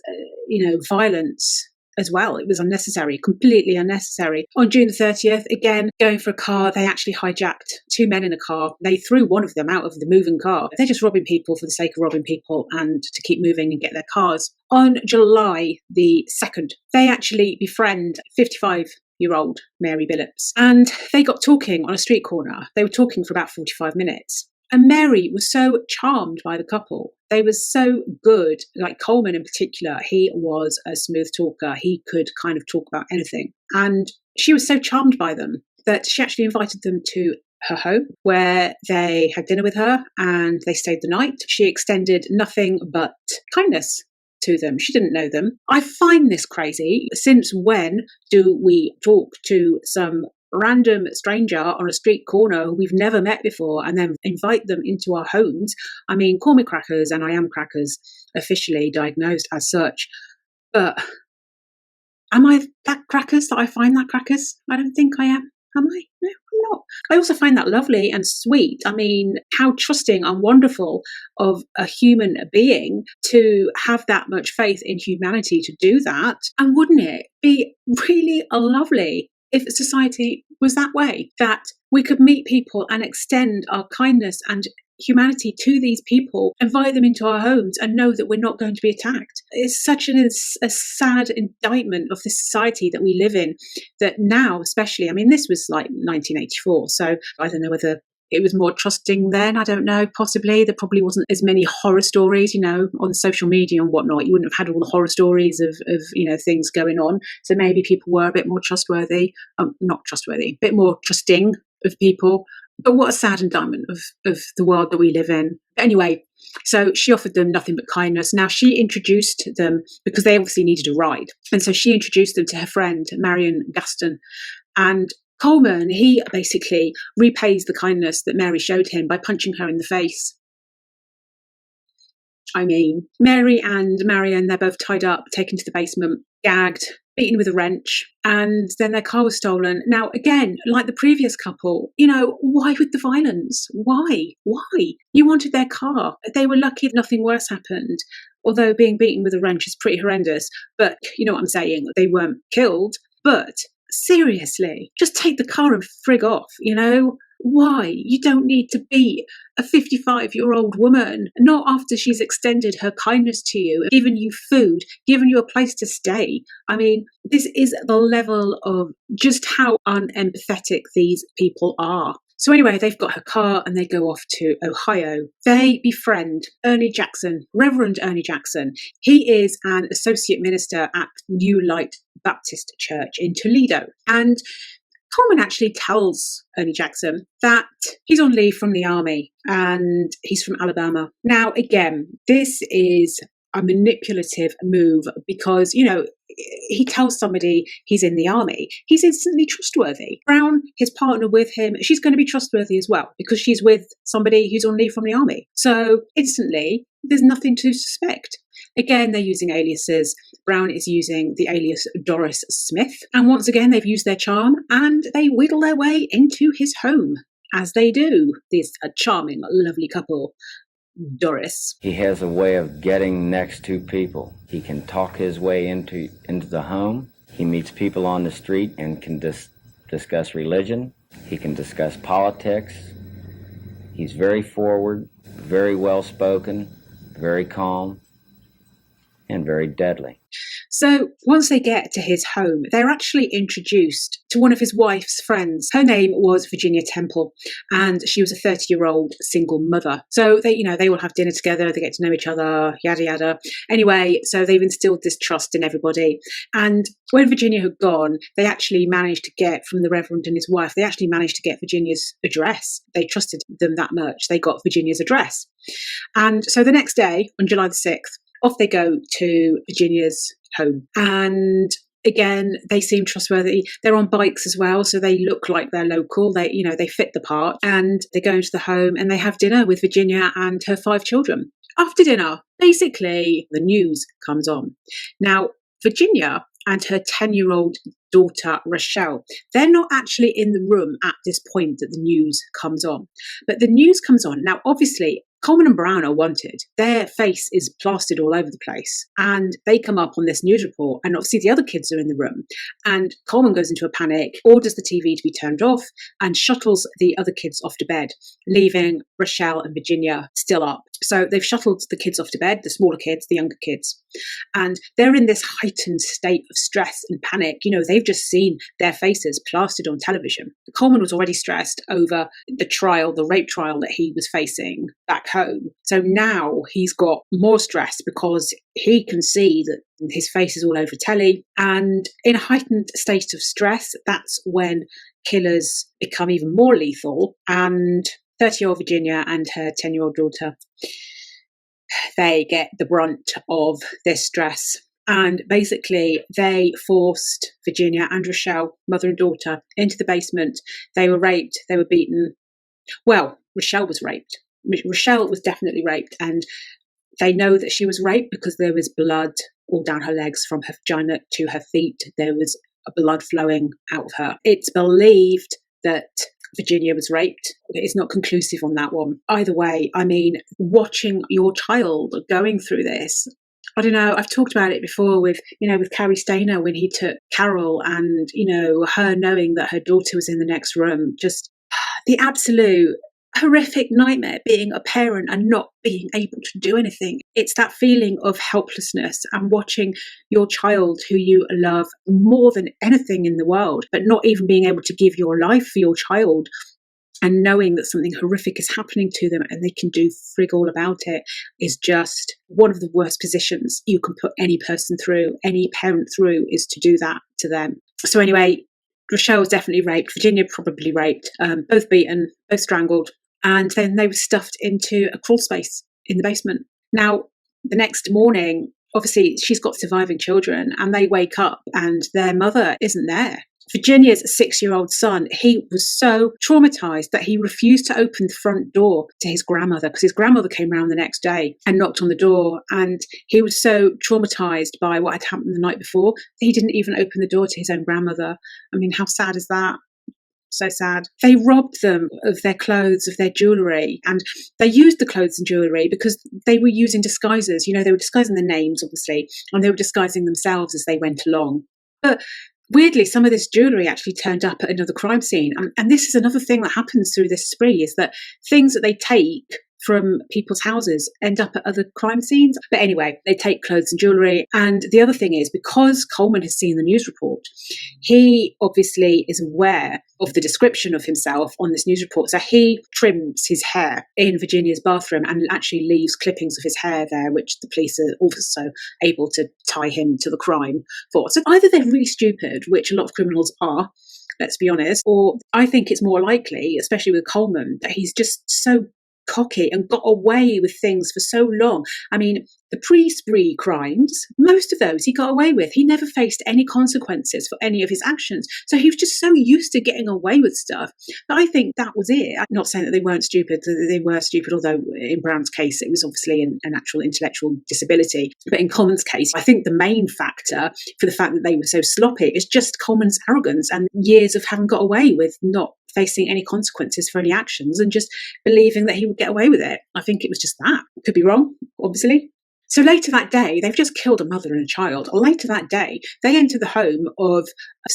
violence as well. It was unnecessary, completely unnecessary. On June 30th, again, going for a car, they actually hijacked two men in a car. They threw one of them out of the moving car. They're just robbing people for the sake of robbing people and to keep moving and get their cars. On July the 2nd, they actually befriend 55-year-old Mary Billups, and they got talking on a street corner. They were talking for about 45 minutes. And Mary was so charmed by the couple. They were so good. Like Coleman in particular, he was a smooth talker. He could kind of talk about anything. And she was so charmed by them that she actually invited them to her home, where they had dinner with her and they stayed the night. She extended nothing but kindness to them. She didn't know them. I find this crazy. Since when do we talk to some random stranger on a street corner who we've never met before and then invite them into our homes? Call me crackers, and I am crackers, officially diagnosed as such. But am I that crackers that I find that crackers? I don't think I am. Am I? No, I'm not. I also find that lovely and sweet. How trusting and wonderful of a human being to have that much faith in humanity to do that. And wouldn't it be really lovely if society was that way, that we could meet people and extend our kindness and humanity to these people, invite them into our homes and know that we're not going to be attacked. It's such a sad indictment of the society that we live in, that now especially, I mean, this was like 1984, so I don't know whether it was more trusting then. I don't know, possibly. There probably wasn't as many horror stories, on social media and whatnot. You wouldn't have had all the horror stories of things going on. So maybe people were a bit more trustworthy, not trustworthy, a bit more trusting of people. But what a sad indictment of the world that we live in. But anyway, so she offered them nothing but kindness. Now, she introduced them because they obviously needed a ride. And so she introduced them to her friend, Marion Gaston. And Coleman, he basically repays the kindness that Mary showed him by punching her in the face. I mean, Mary and Marion, they're both tied up, taken to the basement, gagged, beaten with a wrench, and then their car was stolen. Now, again, like the previous couple, why with the violence? Why? You wanted their car. They were lucky nothing worse happened, although being beaten with a wrench is pretty horrendous. But you know what I'm saying? They weren't killed, but seriously, just take the car and frig off, Why? You don't need to beat a 55-year-old woman, not after she's extended her kindness to you, given you food, given you a place to stay. I mean, this is the level of just how unempathetic these people are. So anyway, they've got her car and they go off to Ohio. They befriend Ernie Jackson, Reverend Ernie Jackson. He is an associate minister at New Light Baptist Church in Toledo. And Coleman actually tells Ernie Jackson that he's on leave from the army and he's from Alabama. Now, again, this is a manipulative move because, he tells somebody he's in the army. He's instantly trustworthy. Brown, his partner with him, she's going to be trustworthy as well because she's with somebody who's on leave from the army. So instantly, there's nothing to suspect. Again, they're using aliases. Brown is using the alias Doris Smith. And once again, they've used their charm and they wheedle their way into his home, as they do. This a charming, lovely couple. Doris. He has a way of getting next to people. He can talk his way into the home. He meets people on the street and can discuss religion. He can discuss politics. He's very forward, very well-spoken, very calm, and very deadly. So once they get to his home, they're actually introduced to one of his wife's friends. Her name was Virginia Temple, and she was a 30-year-old single mother. So they all have dinner together, they get to know each other, yada, yada. Anyway, so they've instilled this trust in everybody. And when Virginia had gone, they actually managed to get from the Reverend and his wife, they actually managed to get Virginia's address. They trusted them that much. They got Virginia's address. And so the next day, on July the 6th, off they go to Virginia's home. And again, they seem trustworthy. They're on bikes as well, so they look like they're local. They fit the part. And they go into the home and they have dinner with Virginia and her 5 children. After dinner, basically, the news comes on. Now, Virginia and her 10-year-old daughter, Rochelle, they're not actually in the room at this point that the news comes on. But the news comes on. Now, obviously, Coleman and Brown are wanted. Their face is plastered all over the place. And they come up on this news report, and obviously the other kids are in the room. And Coleman goes into a panic, orders the TV to be turned off, and shuttles the other kids off to bed, leaving Rochelle and Virginia still up. So they've shuttled the kids off to bed, the smaller kids, the younger kids. And they're in this heightened state of stress and panic. They've just seen their faces plastered on television. Coleman was already stressed over the rape trial that he was facing back home. So now he's got more stress because he can see that his face is all over telly. And in a heightened state of stress, that's when killers become even more lethal. And 30-year-old Virginia and her 10-year-old daughter, they get the brunt of this stress. And basically, they forced Virginia and Rochelle, mother and daughter, into the basement. They were raped. They were beaten. Well, Rochelle was raped. Rochelle was definitely raped. And they know that she was raped because there was blood all down her legs from her vagina to her feet. There was blood flowing out of her. It's believed that Virginia was raped. It's not conclusive on that one. Either way, I mean, watching your child going through this, I don't know, I've talked about it before with, with Carrie Stainer when he took Carol and, her knowing that her daughter was in the next room. Just the absolute horrific nightmare being a parent and not being able to do anything. It's that feeling of helplessness and watching your child who you love more than anything in the world, but not even being able to give your life for your child, and knowing that something horrific is happening to them and they can do frig all about it, is just one of the worst positions you can put any person through, any parent through, is to do that to them. So anyway, Rochelle was definitely raped. Virginia probably raped. Both beaten, both strangled. And then they were stuffed into a crawl space in the basement. Now, the next morning, obviously, she's got surviving children, and they wake up and their mother isn't there. Virginia's 6-year-old son, he was so traumatized that he refused to open the front door to his grandmother, because his grandmother came round the next day and knocked on the door. And he was so traumatized by what had happened the night before that he didn't even open the door to his own grandmother. I mean, how sad is that? So sad. They robbed them of their clothes, of their jewellery, and they used the clothes and jewellery because they were using disguises. They were disguising their names, obviously, and they were disguising themselves as they went along. But weirdly, some of this jewellery actually turned up at another crime scene. And this is another thing that happens through this spree, is that things that they take from people's houses end up at other crime scenes. But anyway, they take clothes and jewellery. And the other thing is, because Coleman has seen the news report, he obviously is aware of the description of himself on this news report. So he trims his hair in Virginia's bathroom and actually leaves clippings of his hair there, which the police are also able to tie him to the crime for. So either they're really stupid, which a lot of criminals are, let's be honest, or I think it's more likely, especially with Coleman, that he's just so cocky and got away with things for so long. I mean, the pre-spree crimes, most of those he got away with. He never faced any consequences for any of his actions. So he was just so used to getting away with stuff that I think that was it. I'm not saying that they weren't stupid. They were stupid, although in Brown's case, it was obviously an actual intellectual disability. But in Coleman's case, I think the main factor for the fact that they were so sloppy is just Coleman's arrogance and years of having got away with not facing any consequences for any actions and just believing that he would get away with it. I think it was just that. Could be wrong, obviously. So later that day, they've just killed a mother and a child. Later that day, they enter the home of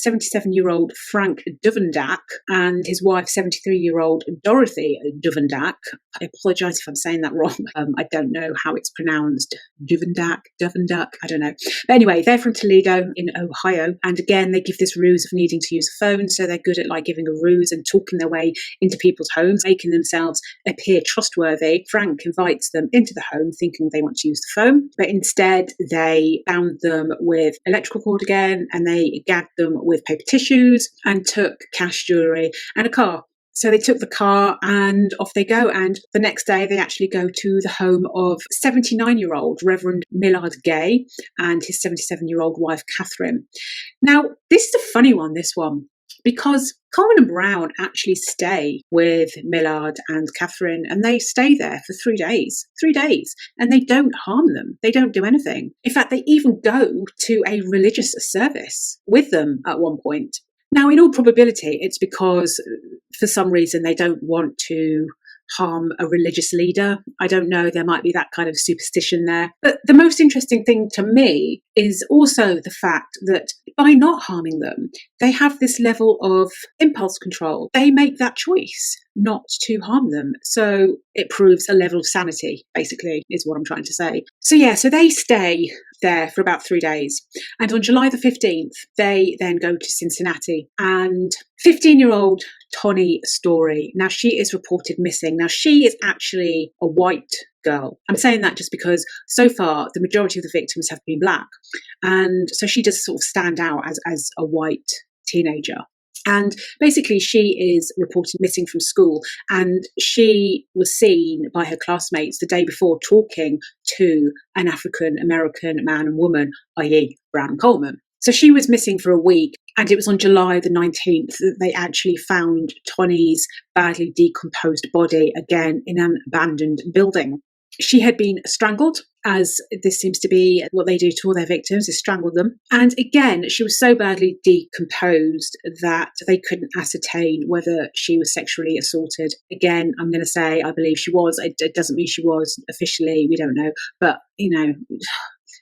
77-year-old Frank Duvendak and his wife, 73-year-old Dorothy Duvendak. I apologise if I'm saying that wrong. I don't know how it's pronounced. Duvendak, I don't know. But anyway, they're from Toledo in Ohio. And again, they give this ruse of needing to use a phone. So they're good at giving a ruse and talking their way into people's homes, making themselves appear trustworthy. Frank invites them into the home thinking they want to use the phone, but instead they bound them with electrical cord again, and they gagged them with paper tissues and took cash, jewellery and a car. So they took the car and off they go. And the next day they actually go to the home of 79-year-old Reverend Millard Gay and his 77-year-old wife, Catherine. Now, this is a funny one, this one, because Coleman and Brown actually stay with Millard and Catherine, and they stay there for 3 days. 3 days. And they don't harm them. They don't do anything. In fact, they even go to a religious service with them at one point. Now, in all probability, it's because for some reason they don't want to harm a religious leader. I don't know, there might be that kind of superstition there. But the most interesting thing to me is also the fact that by not harming them, they have this level of impulse control. They make that choice not to harm them. So it proves a level of sanity, basically, is what I'm trying to say. So they stay there for about 3 days. And on July the 15th, they then go to Cincinnati. And 15-year-old Toni Story, now she is reported missing. Now she is actually a white girl. I'm saying that just because so far the majority of the victims have been black. And so she does sort of stand out as a white teenager. And basically she is reported missing from school, and she was seen by her classmates the day before talking to an African American man and woman, i.e. Brown and Coleman. So she was missing for a week, and it was on July the 19th that they actually found Toni's badly decomposed body again in an abandoned building. She had been strangled, as this seems to be what they do to all their victims, is strangle them. And again, she was so badly decomposed that they couldn't ascertain whether she was sexually assaulted. Again, I'm going to say I believe she was. It doesn't mean she was officially, we don't know. But,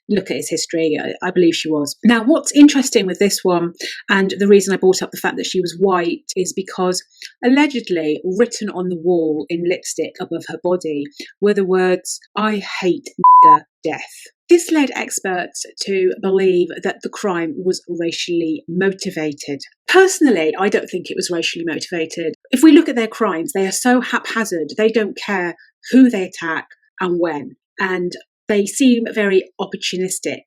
look at his history, I believe she was. Now, what's interesting with this one, and the reason I brought up the fact that she was white, is because allegedly written on the wall in lipstick above her body were the words, "I hate nigger death." This led experts to believe that the crime was racially motivated. Personally, I don't think it was racially motivated. If we look at their crimes, they are so haphazard. They don't care who they attack and when. And they seem very opportunistic.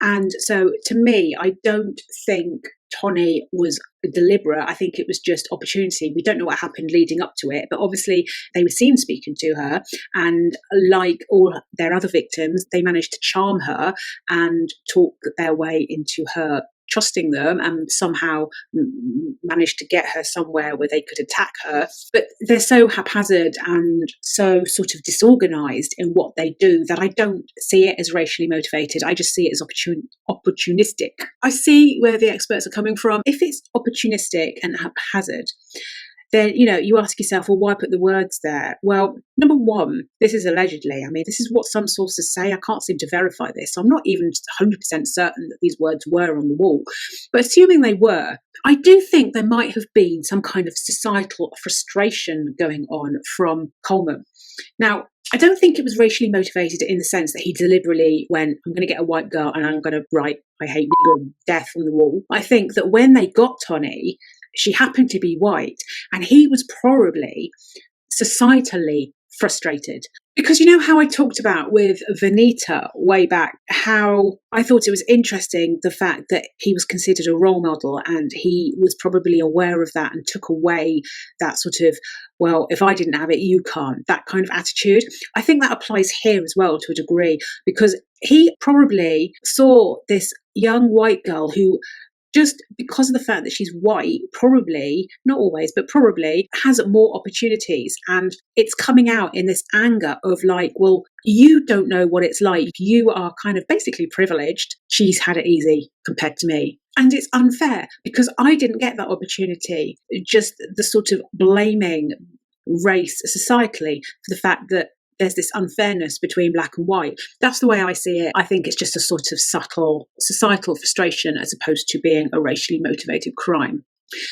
And so to me, I don't think Tony was deliberate. I think it was just opportunity. We don't know what happened leading up to it, but obviously they were seen speaking to her. And like all their other victims, they managed to charm her and talk their way into her trusting them and somehow managed to get her somewhere where they could attack her. But they're so haphazard and so sort of disorganized in what they do that I don't see it as racially motivated. I just see it as opportunistic. I see where the experts are coming from. If it's opportunistic and haphazard, then, you ask yourself, well, why put the words there? Well, number one, this is allegedly. I mean, this is what some sources say. I can't seem to verify this. So I'm not even 100% certain that these words were on the wall. But assuming they were, I do think there might have been some kind of societal frustration going on from Coleman. Now, I don't think it was racially motivated in the sense that he deliberately went, I'm going to get a white girl and I'm going to write, I hate nigger death on the wall. I think that when they got Tony, she happened to be white, and he was probably societally frustrated. Because you know how I talked about with Venita way back, how I thought it was interesting the fact that he was considered a role model and he was probably aware of that and took away that sort of, well, if I didn't have it, you can't, that kind of attitude. I think that applies here as well to a degree, because he probably saw this young white girl who, just because of the fact that she's white, probably, not always, but probably has more opportunities. And it's coming out in this anger of like, well, you don't know what it's like. You are kind of basically privileged. She's had it easy compared to me. And it's unfair because I didn't get that opportunity. Just the sort of blaming race societally for the fact that there's this unfairness between black and white. That's the way I see it. I think it's just a sort of subtle societal frustration as opposed to being a racially motivated crime.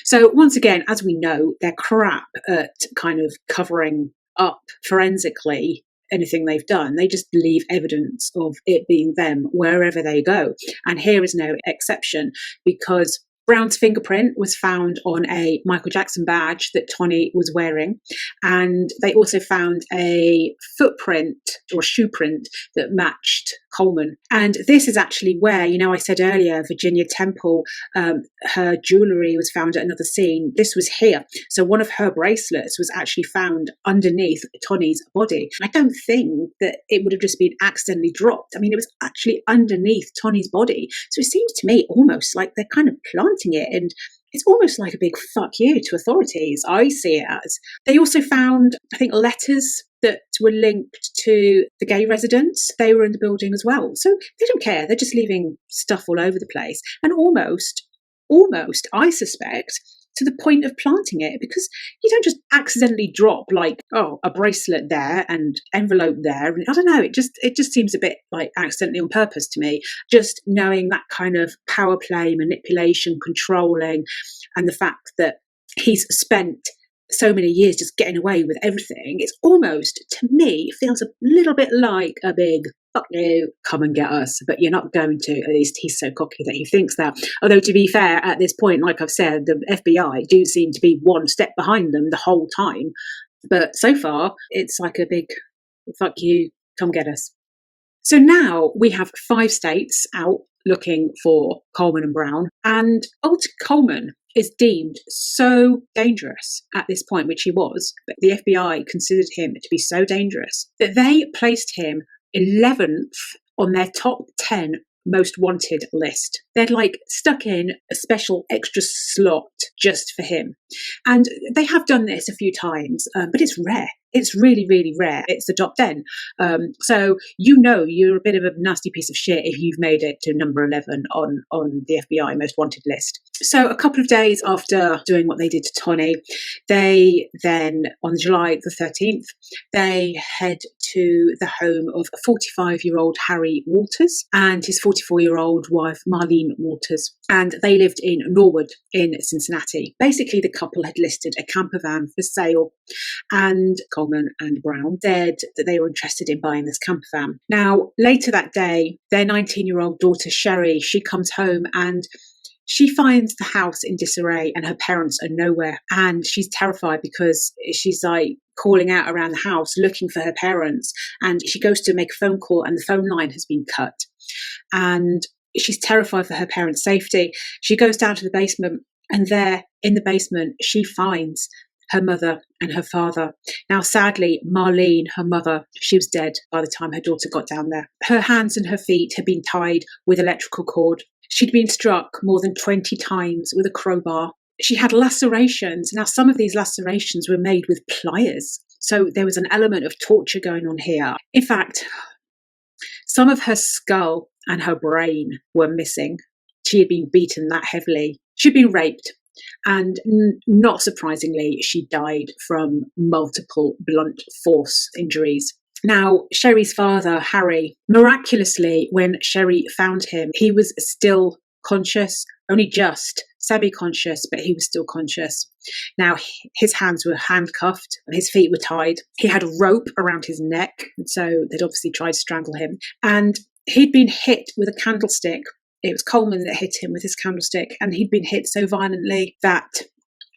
So once again, as we know, they're crap at kind of covering up forensically anything they've done. They just leave evidence of it being them wherever they go. And here is no exception, because Brown's fingerprint was found on a Michael Jackson badge that Tony was wearing. And they also found a footprint or shoe print that matched Coleman. And this is actually where, I said earlier, Virginia Temple, her jewellery was found at another scene. This was here. So one of her bracelets was actually found underneath Tony's body. I don't think that it would have just been accidentally dropped. I mean, it was actually underneath Tony's body. So it seems to me almost like they're kind of planting it, and it's almost like a big fuck you to authorities. I see it as. They also found, I think, letters that were linked to the gay residents. They were in the building as well. So they don't care. They're just leaving stuff all over the place. And almost, I suspect, to the point of planting it, because you don't just accidentally drop like, oh, a bracelet there and envelope there. And I don't know, it just seems a bit like accidentally on purpose to me. Just knowing that kind of power play, manipulation, controlling, and the fact that he's spent so many years just getting away with everything. It's almost, to me, feels a little bit like a big fuck you, come and get us, but you're not going to. At least he's so cocky that he thinks that. Although, to be fair, at this point, like I've said, the FBI do seem to be one step behind them the whole time. But so far, it's like a big fuck you, come get us. So now we have 5 states out looking for Coleman and Brown, and Alton Coleman is deemed so dangerous at this point, which he was, but the FBI considered him to be so dangerous that they placed him 11th on their top 10 most wanted list. They'd like stuck in a special extra slot just for him. And they have done this a few times, but it's rare. It's really, really rare. It's the top 10. So you're a bit of a nasty piece of shit if you've made it to number 11 on the FBI Most Wanted list. So a couple of days after doing what they did to Tony, they then, on July the 13th, they head to the home of a 45-year-old Harry Walters and his 44-year-old wife, Marlene Walters. And they lived in Norwood in Cincinnati. Basically, the couple had listed a camper van for sale, and Coleman and Brown said that they were interested in buying this camper van. Now, later that day, their 19-year-old daughter, Sherry, she comes home and she finds the house in disarray and her parents are nowhere. And she's terrified because she's like calling out around the house looking for her parents. And she goes to make a phone call and the phone line has been cut. And she's terrified for her parents' safety. She goes down to the basement, and there in the basement, she finds her mother and her father. Now, sadly, Marlene, her mother, she was dead by the time her daughter got down there. Her hands and her feet had been tied with electrical cord. She'd been struck more than 20 times with a crowbar. She had lacerations. Now, some of these lacerations were made with pliers. So there was an element of torture going on here. In fact, some of her skull and her brain were missing. She had been beaten that heavily. She'd been raped. And not surprisingly, she died from multiple blunt force injuries. Now, Sherry's father, Harry, miraculously, when Sherry found him, he was still conscious, only just semi-conscious, but he was still conscious. Now, his hands were handcuffed and his feet were tied. He had a rope around his neck, so they'd obviously tried to strangle him. And he'd been hit with a candlestick. It was Coleman that hit him with his candlestick, and he'd been hit so violently that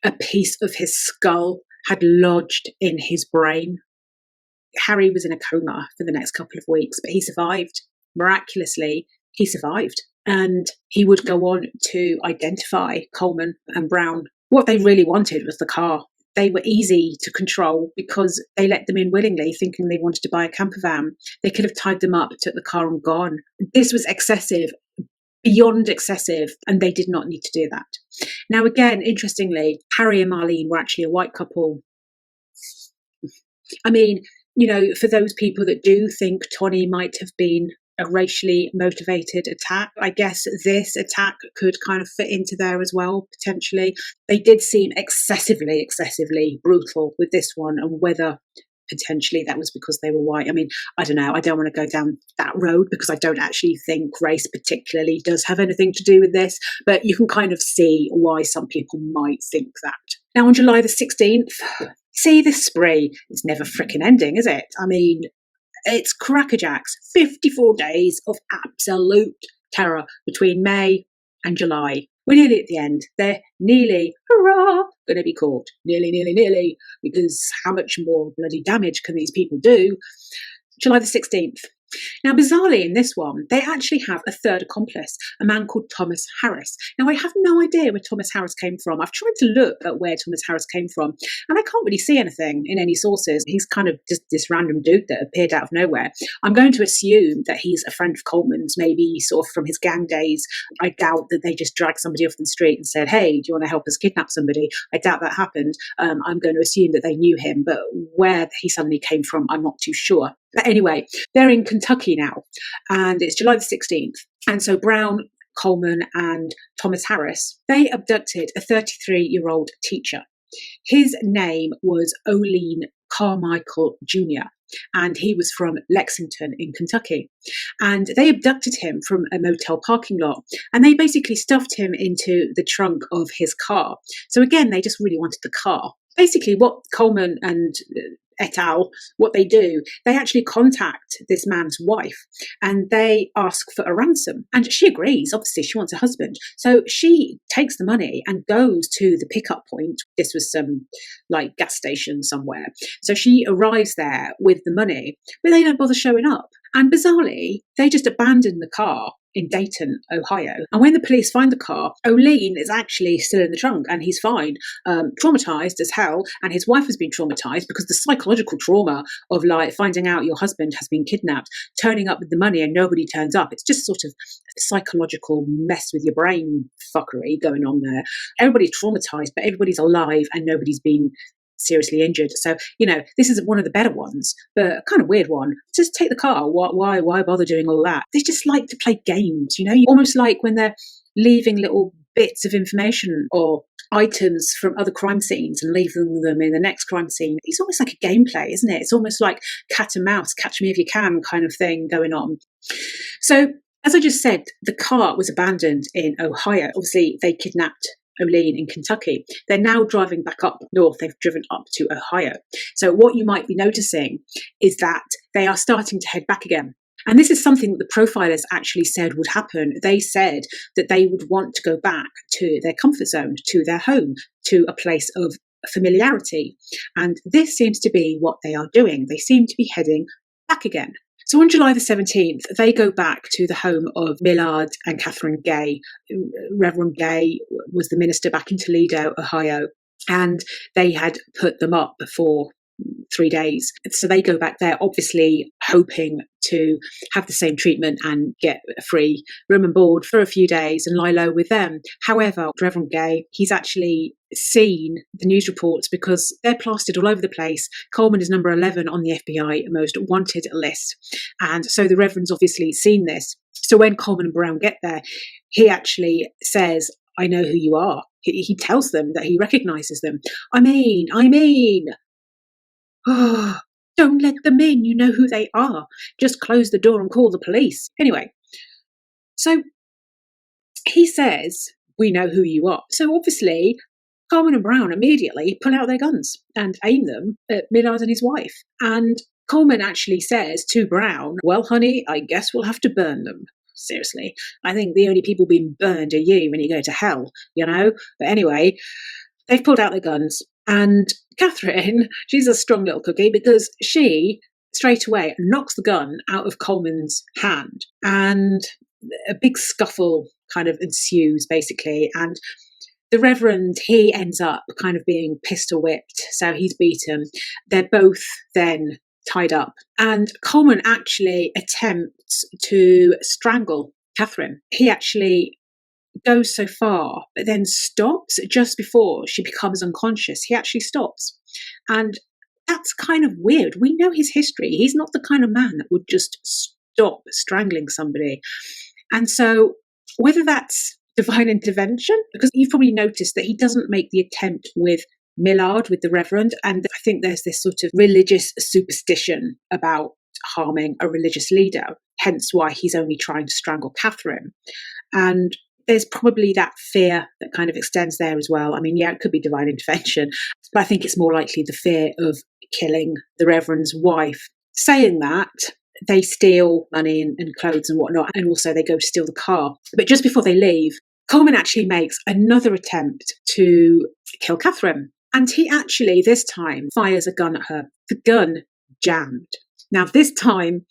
a piece of his skull had lodged in his brain. Harry was in a coma for the next couple of weeks, but he survived. Miraculously, he survived. And he would go on to identify Coleman and Brown. What they really wanted was the car. They were easy to control because they let them in willingly, thinking they wanted to buy a camper van. They could have tied them up, took the car and gone. This was excessive, beyond excessive, and they did not need to do that. Now, again, interestingly, Harry and Marlene were actually a white couple. I mean, for those people that do think Tony might have been a racially motivated attack, I guess this attack could kind of fit into there as well, potentially. They did seem excessively brutal with this one, and whether potentially that was because they were white. I mean, I don't know. I don't want to go down that road because I don't actually think race particularly does have anything to do with this, but you can kind of see why some people might think that. Now, on July the 16th, see, this spree is never frickin' ending, is it? I mean, it's crackerjacks. 54 days of absolute terror between May and July. We're nearly at the end. They're nearly, hurrah, going to be caught. Nearly, because how much more bloody damage can these people do? July the 16th. Now, bizarrely in this one, they actually have a third accomplice, a man called Thomas Harris. Now, I have no idea where Thomas Harris came from. I've tried to look at where Thomas Harris came from, and I can't really see anything in any sources. He's kind of just this random dude that appeared out of nowhere. I'm going to assume that he's a friend of Coleman's, maybe sort of from his gang days. I doubt that they just dragged somebody off the street and said, hey, do you want to help us kidnap somebody? I doubt that happened. I'm going to assume that they knew him, but where he suddenly came from, I'm not too sure. But anyway, they're in Kentucky now, and it's July the 16th. And so Brown, Coleman, and Thomas Harris, they abducted a 33-year-old teacher. His name was Olin Carmichael Jr., and he was from Lexington in Kentucky. And they abducted him from a motel parking lot, and they basically stuffed him into the trunk of his car. So again, they just really wanted the car. Basically, what Coleman and et al., what they do, they actually contact this man's wife and they ask for a ransom. And she agrees. Obviously, she wants a husband. So she takes the money and goes to the pickup point. This was some gas station somewhere. So she arrives there with the money, but they don't bother showing up. And bizarrely, they just abandon the car in Dayton, Ohio. And when the police find the car, O'Lean is actually still in the trunk and he's fine, traumatized as hell. And his wife has been traumatized because the psychological trauma of like finding out your husband has been kidnapped, turning up with the money and nobody turns up. It's just sort of a psychological mess with your brain fuckery going on there. Everybody's traumatized, but everybody's alive and nobody's been seriously injured. So, this isn't one of the better ones, but a kind of weird one. Just take the car. Why bother doing all that? They just like to play games, almost like when they're leaving little bits of information or items from other crime scenes and leaving them in the next crime scene. It's almost like a gameplay, isn't it? It's almost like cat and mouse, catch me if you can kind of thing going on. So, as I just said, the car was abandoned in Ohio. Obviously, they kidnapped O'Lean in Kentucky. They're now driving back up north. They've driven up to Ohio. So what you might be noticing is that they are starting to head back again. And this is something that the profilers actually said would happen. They said that they would want to go back to their comfort zone, to their home, to a place of familiarity. And this seems to be what they are doing. They seem to be heading back again. So on July the 17th, they go back to the home of Millard and Catherine Gay. Reverend Gay was the minister back in Toledo, Ohio, and they had put them up for 3 days. So they go back there, obviously hoping to have the same treatment and get a free room and board for a few days and lie low with them. However, Reverend Gay, he's actually seen the news reports because they're plastered all over the place. Coleman is number 11 on the FBI most wanted list. And so the Reverend's obviously seen this. So when Coleman and Brown get there, he actually says, I know who you are. He tells them that he recognizes them. I mean, oh, don't let them in. You know who they are. Just close the door and call the police. Anyway, so he says, we know who you are. So obviously, Coleman and Brown immediately pull out their guns and aim them at Millard and his wife. And Coleman actually says to Brown, well, honey, I guess we'll have to burn them. Seriously, I think the only people being burned are you when you go to hell, But anyway, they've pulled out their guns. And Catherine, she's a strong little cookie because she straight away knocks the gun out of Coleman's hand. And a big scuffle kind of ensues, basically. And the Reverend, he ends up kind of being pistol whipped. So he's beaten. They're both then tied up. And Coleman actually attempts to strangle Catherine. He actually goes so far, but then stops just before she becomes unconscious. He actually stops. And that's kind of weird. We know his history. He's not the kind of man that would just stop strangling somebody. And so whether that's divine intervention, because you've probably noticed that he doesn't make the attempt with Millard, with the Reverend. And I think there's this sort of religious superstition about harming a religious leader, hence why he's only trying to strangle Catherine. And there's probably that fear that kind of extends there as well. I mean, yeah, it could be divine intervention, but I think it's more likely the fear of killing the Reverend's wife. Saying that, they steal money and clothes and whatnot, and also they go to steal the car. But just before they leave, Coleman actually makes another attempt to kill Catherine. And he actually, this time, fires a gun at her. The gun jammed. Now, this time,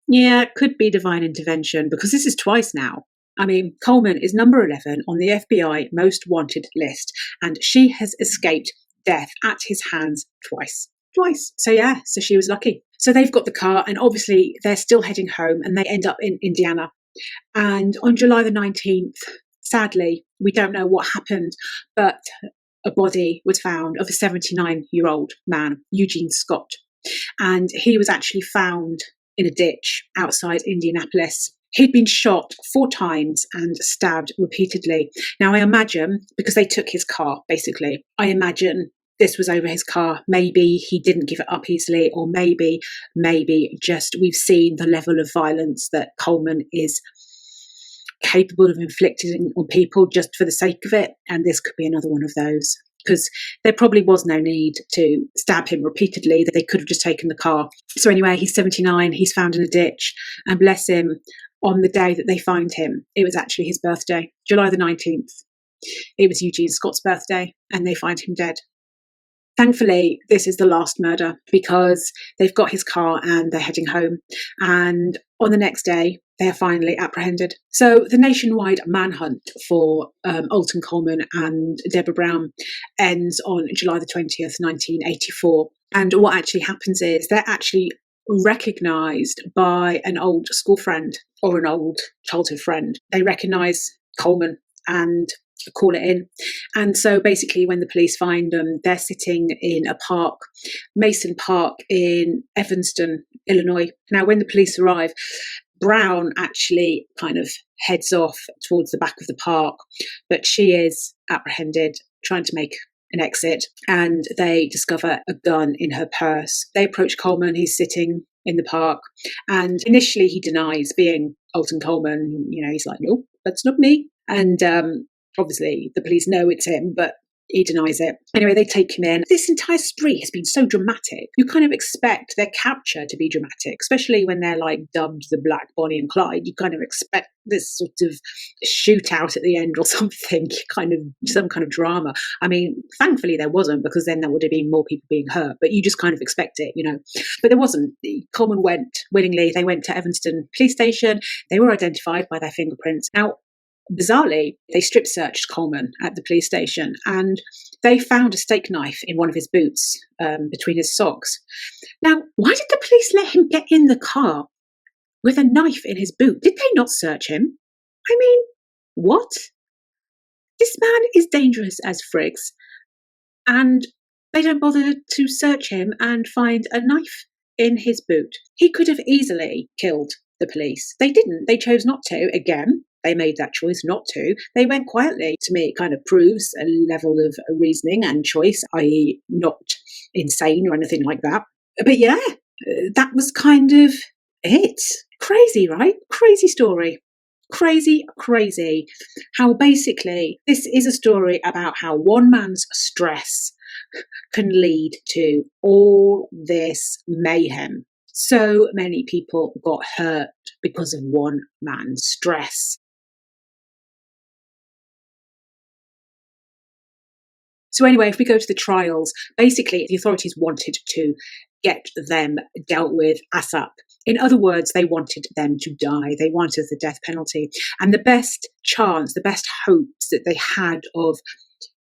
yeah, it could be divine intervention because this is twice now. I mean, Coleman is number 11 on the FBI most wanted list, and she has escaped death at his hands twice. So yeah, so she was lucky. So they've got the car, and obviously they're still heading home, and they end up in Indiana. And on July the 19th, sadly, we don't know what happened, but a body was found of a 79-year-old man, Eugene Scott. And he was actually found in a ditch outside Indianapolis. He'd been shot 4 times and stabbed repeatedly. Now, I imagine, because they took his car, basically, I imagine this was over his car. Maybe he didn't give it up easily, or maybe just we've seen the level of violence that Coleman is capable of inflicting on people just for the sake of it. And this could be another one of those, because there probably was no need to stab him repeatedly, that they could have just taken the car. So anyway, he's 79, he's found in a ditch, and bless him, on the day that they find him, it was actually his birthday, July the 19th. It was Eugene Scott's birthday, and they find him dead. Thankfully, this is the last murder because they've got his car and they're heading home. And on the next day, they are finally apprehended. So the nationwide manhunt for Alton Coleman and Debra Brown ends on July the 20th, 1984. And what actually happens is they're actually recognised by an old school friend or an old childhood friend. They recognise Coleman and call it in. And so basically when the police find them, they're sitting in a park, Mason Park in Evanston, Illinois. Now, when the police arrive, Brown actually kind of heads off towards the back of the park, but she is apprehended, trying to make an exit, and they discover a gun in her purse. They approach Coleman, he's sitting in the park, and initially he denies being Alton Coleman. You know, he's like, no, that's not me. And obviously the police know it's him, but he denies it. Anyway, they take him in. This entire spree has been so dramatic. You kind of expect their capture to be dramatic, especially when they're like dubbed the Black Bonnie and Clyde. You kind of expect this sort of shootout at the end or something, some kind of drama. I mean, thankfully there wasn't, because then there would have been more people being hurt, but you just kind of expect it, you know. But there wasn't. Coleman went willingly. They went to Evanston police station. They were identified by their fingerprints. Now, bizarrely, they strip searched Coleman at the police station and they found a steak knife in one of his boots between his socks. Now, why did the police let him get in the car with a knife in his boot? Did they not search him? I mean, what? This man is dangerous as frigs, and they don't bother to search him and find a knife in his boot. He could have easily killed the police. They didn't. They chose not to. Again, they made that choice not to. They went quietly. To me, it kind of proves a level of reasoning and choice, i.e. not insane or anything like that. But yeah, that was kind of it. Crazy, right? Crazy story. Crazy. How basically this is a story about how one man's stress can lead to all this mayhem. So many people got hurt because of one man's stress. So anyway, if we go to the trials, basically the authorities wanted to get them dealt with ASAP. In other words, they wanted them to die. They wanted the death penalty. And the best chance, the best hopes that they had of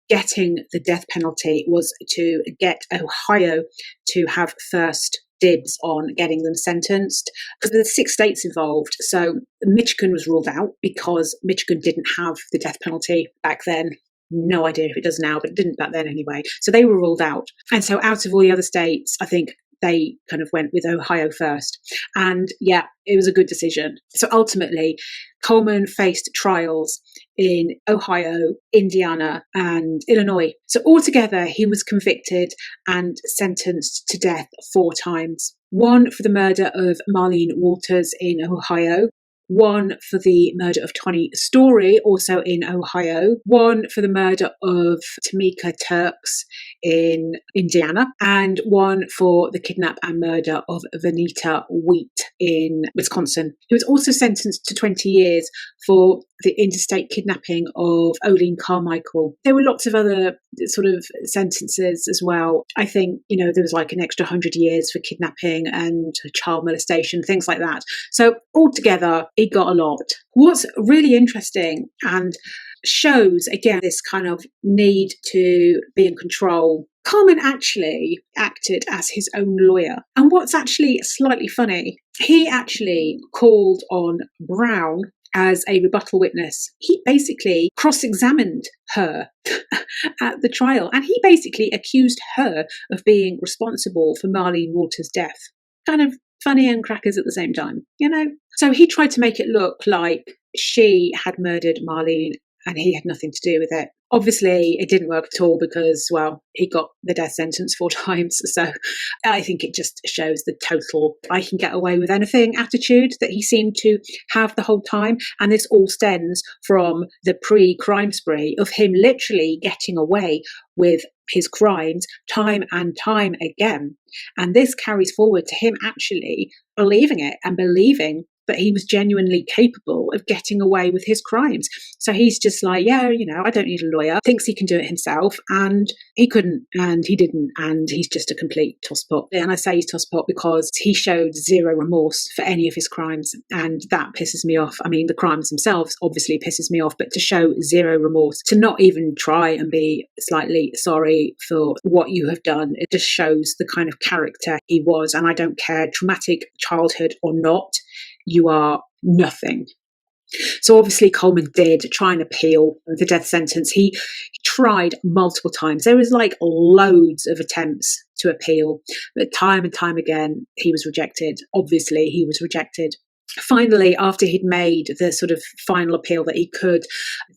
getting the death penalty was to get Ohio to have first dibs on getting them sentenced, because there were 6 states involved. So Michigan was ruled out because Michigan didn't have the death penalty back then. No idea if it does now, but it didn't back then anyway. So they were ruled out. And so out of all the other states, I think they kind of went with Ohio first. And yeah, it was a good decision. So ultimately, Coleman faced trials in Ohio, Indiana, and Illinois. So altogether, he was convicted and sentenced to death 4 times. 1 for the murder of Marlene Walters in Ohio, 1 for the murder of Tony Story, also in Ohio, 1 for the murder of Tamika Turks in Indiana, and 1 for the kidnap and murder of Vanita Wheat in Wisconsin. He was also sentenced to 20 years for the interstate kidnapping of Oline Carmichael. There were lots of other sort of sentences as well. I think, there was like an extra 100 years for kidnapping and child molestation, things like that. So altogether, he got a lot. What's really interesting and shows, again, this kind of need to be in control, Coleman actually acted as his own lawyer. And what's actually slightly funny, he actually called on Brown as a rebuttal witness. He basically cross-examined her at the trial, and he basically accused her of being responsible for Marlene Walters' death. Kind of funny and crackers at the same time, So he tried to make it look like she had murdered Marlene and he had nothing to do with it. Obviously, it didn't work at all because, well, he got the death sentence 4 times. So I think it just shows the total I can get away with anything attitude that he seemed to have the whole time. And this all stems from the pre-crime spree of him literally getting away with his crimes time and time again. And this carries forward to him actually believing it and believing that he was genuinely capable of getting away with his crimes. So he's just like, yeah, I don't need a lawyer, thinks he can do it himself, and he couldn't, and he didn't, and he's just a complete tosspot. And I say he's tosspot because he showed zero remorse for any of his crimes, and that pisses me off. I mean, the crimes themselves obviously pisses me off, but to show zero remorse, to not even try and be slightly sorry for what you have done, it just shows the kind of character he was. And I don't care, traumatic childhood or not, you are nothing. So obviously Coleman did try and appeal the death sentence. He tried multiple times. There was like loads of attempts to appeal, but time and time again he was rejected. Obviously he was rejected. Finally, after he'd made the sort of final appeal that he could,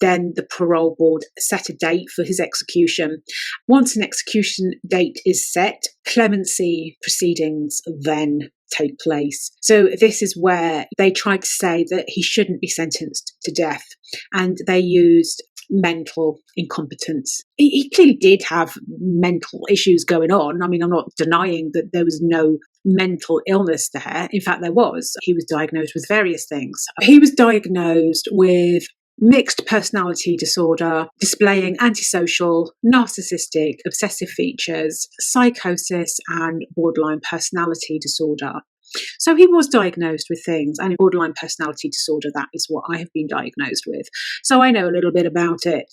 then the parole board set a date for his execution. Once an execution date is set, clemency proceedings then take place. So this is where they tried to say that he shouldn't be sentenced to death, and they used mental incompetence. He clearly did have mental issues going on. I mean, I'm not denying that there was no mental illness there. In fact, there was. He was diagnosed with various things. He was diagnosed with mixed personality disorder, displaying antisocial, narcissistic, obsessive features, psychosis, and borderline personality disorder. So he was diagnosed with things, and borderline personality disorder, that is what I have been diagnosed with. So I know a little bit about it,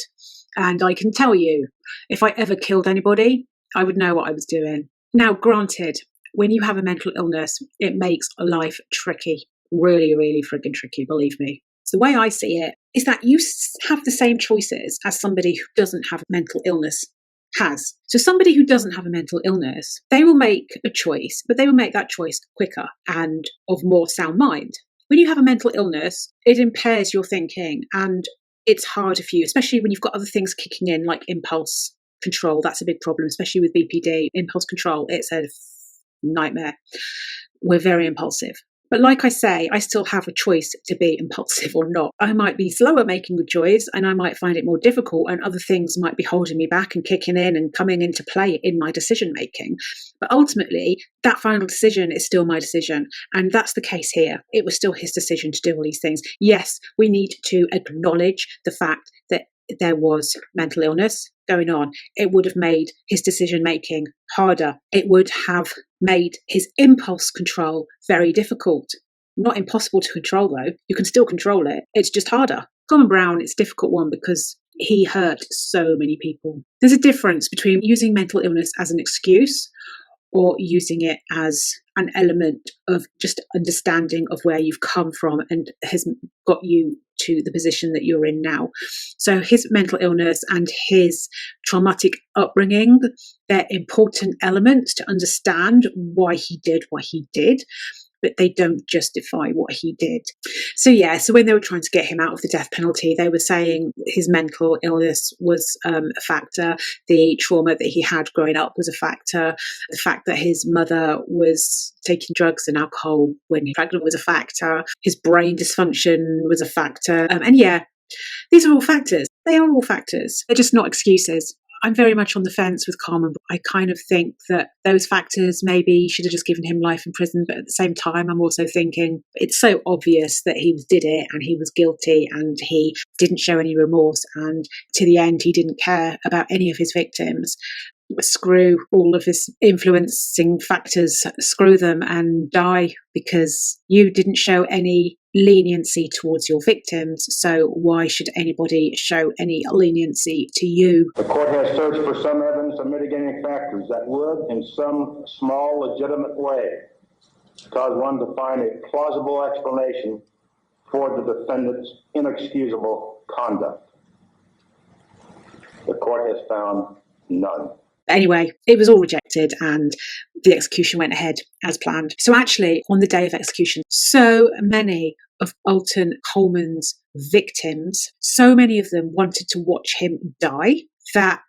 and I can tell you, if I ever killed anybody, I would know what I was doing. Now, granted, when you have a mental illness, it makes life tricky. Really, really friggin' tricky, believe me. So the way I see it is that you have the same choices as somebody who doesn't have a mental illness has. So somebody who doesn't have a mental illness, they will make a choice, but they will make that choice quicker and of more sound mind. When you have a mental illness, it impairs your thinking, and it's harder for you, especially when you've got other things kicking in like impulse control. That's a big problem, especially with BPD. Impulse control, it's a nightmare. We're very impulsive. But like I say, I still have a choice to be impulsive or not. I might be slower making a choice, and I might find it more difficult, and other things might be holding me back and kicking in and coming into play in my decision making. But ultimately, that final decision is still my decision. And that's the case here. It was still his decision to do all these things. Yes, we need to acknowledge the fact that there was mental illness going on. It would have made his decision making harder. It would have made his impulse control very difficult. Not impossible to control, though. You can still control it. It's just harder. Coleman Brown, it's a difficult one because he hurt so many people. There's a difference between using mental illness as an excuse or using it as an element of just understanding of where you've come from and has got you to the position that you're in now. So his mental illness and his traumatic upbringing, they're important elements to understand why he did what he did, but they don't justify what he did. So when they were trying to get him out of the death penalty, they were saying his mental illness was a factor, the trauma that he had growing up was a factor, the fact that his mother was taking drugs and alcohol when he was pregnant was a factor, his brain dysfunction was a factor. These are all factors. They are all factors. They're just not excuses. I'm very much on the fence with Coleman. I kind of think that those factors maybe should have just given him life in prison, but at the same time, I'm also thinking it's so obvious that he did it and he was guilty and he didn't show any remorse, and to the end, he didn't care about any of his victims. Screw all of his influencing factors, screw them and die, because you didn't show any leniency towards your victims, so why should anybody show any leniency to you? The court has searched for some evidence of mitigating factors that would, in some small, legitimate way, cause one to find a plausible explanation for the defendant's inexcusable conduct. The court has found none. Anyway, it was all rejected and the execution went ahead as planned. So actually, on the day of execution, so many of Alton Coleman's victims, so many of them wanted to watch him die that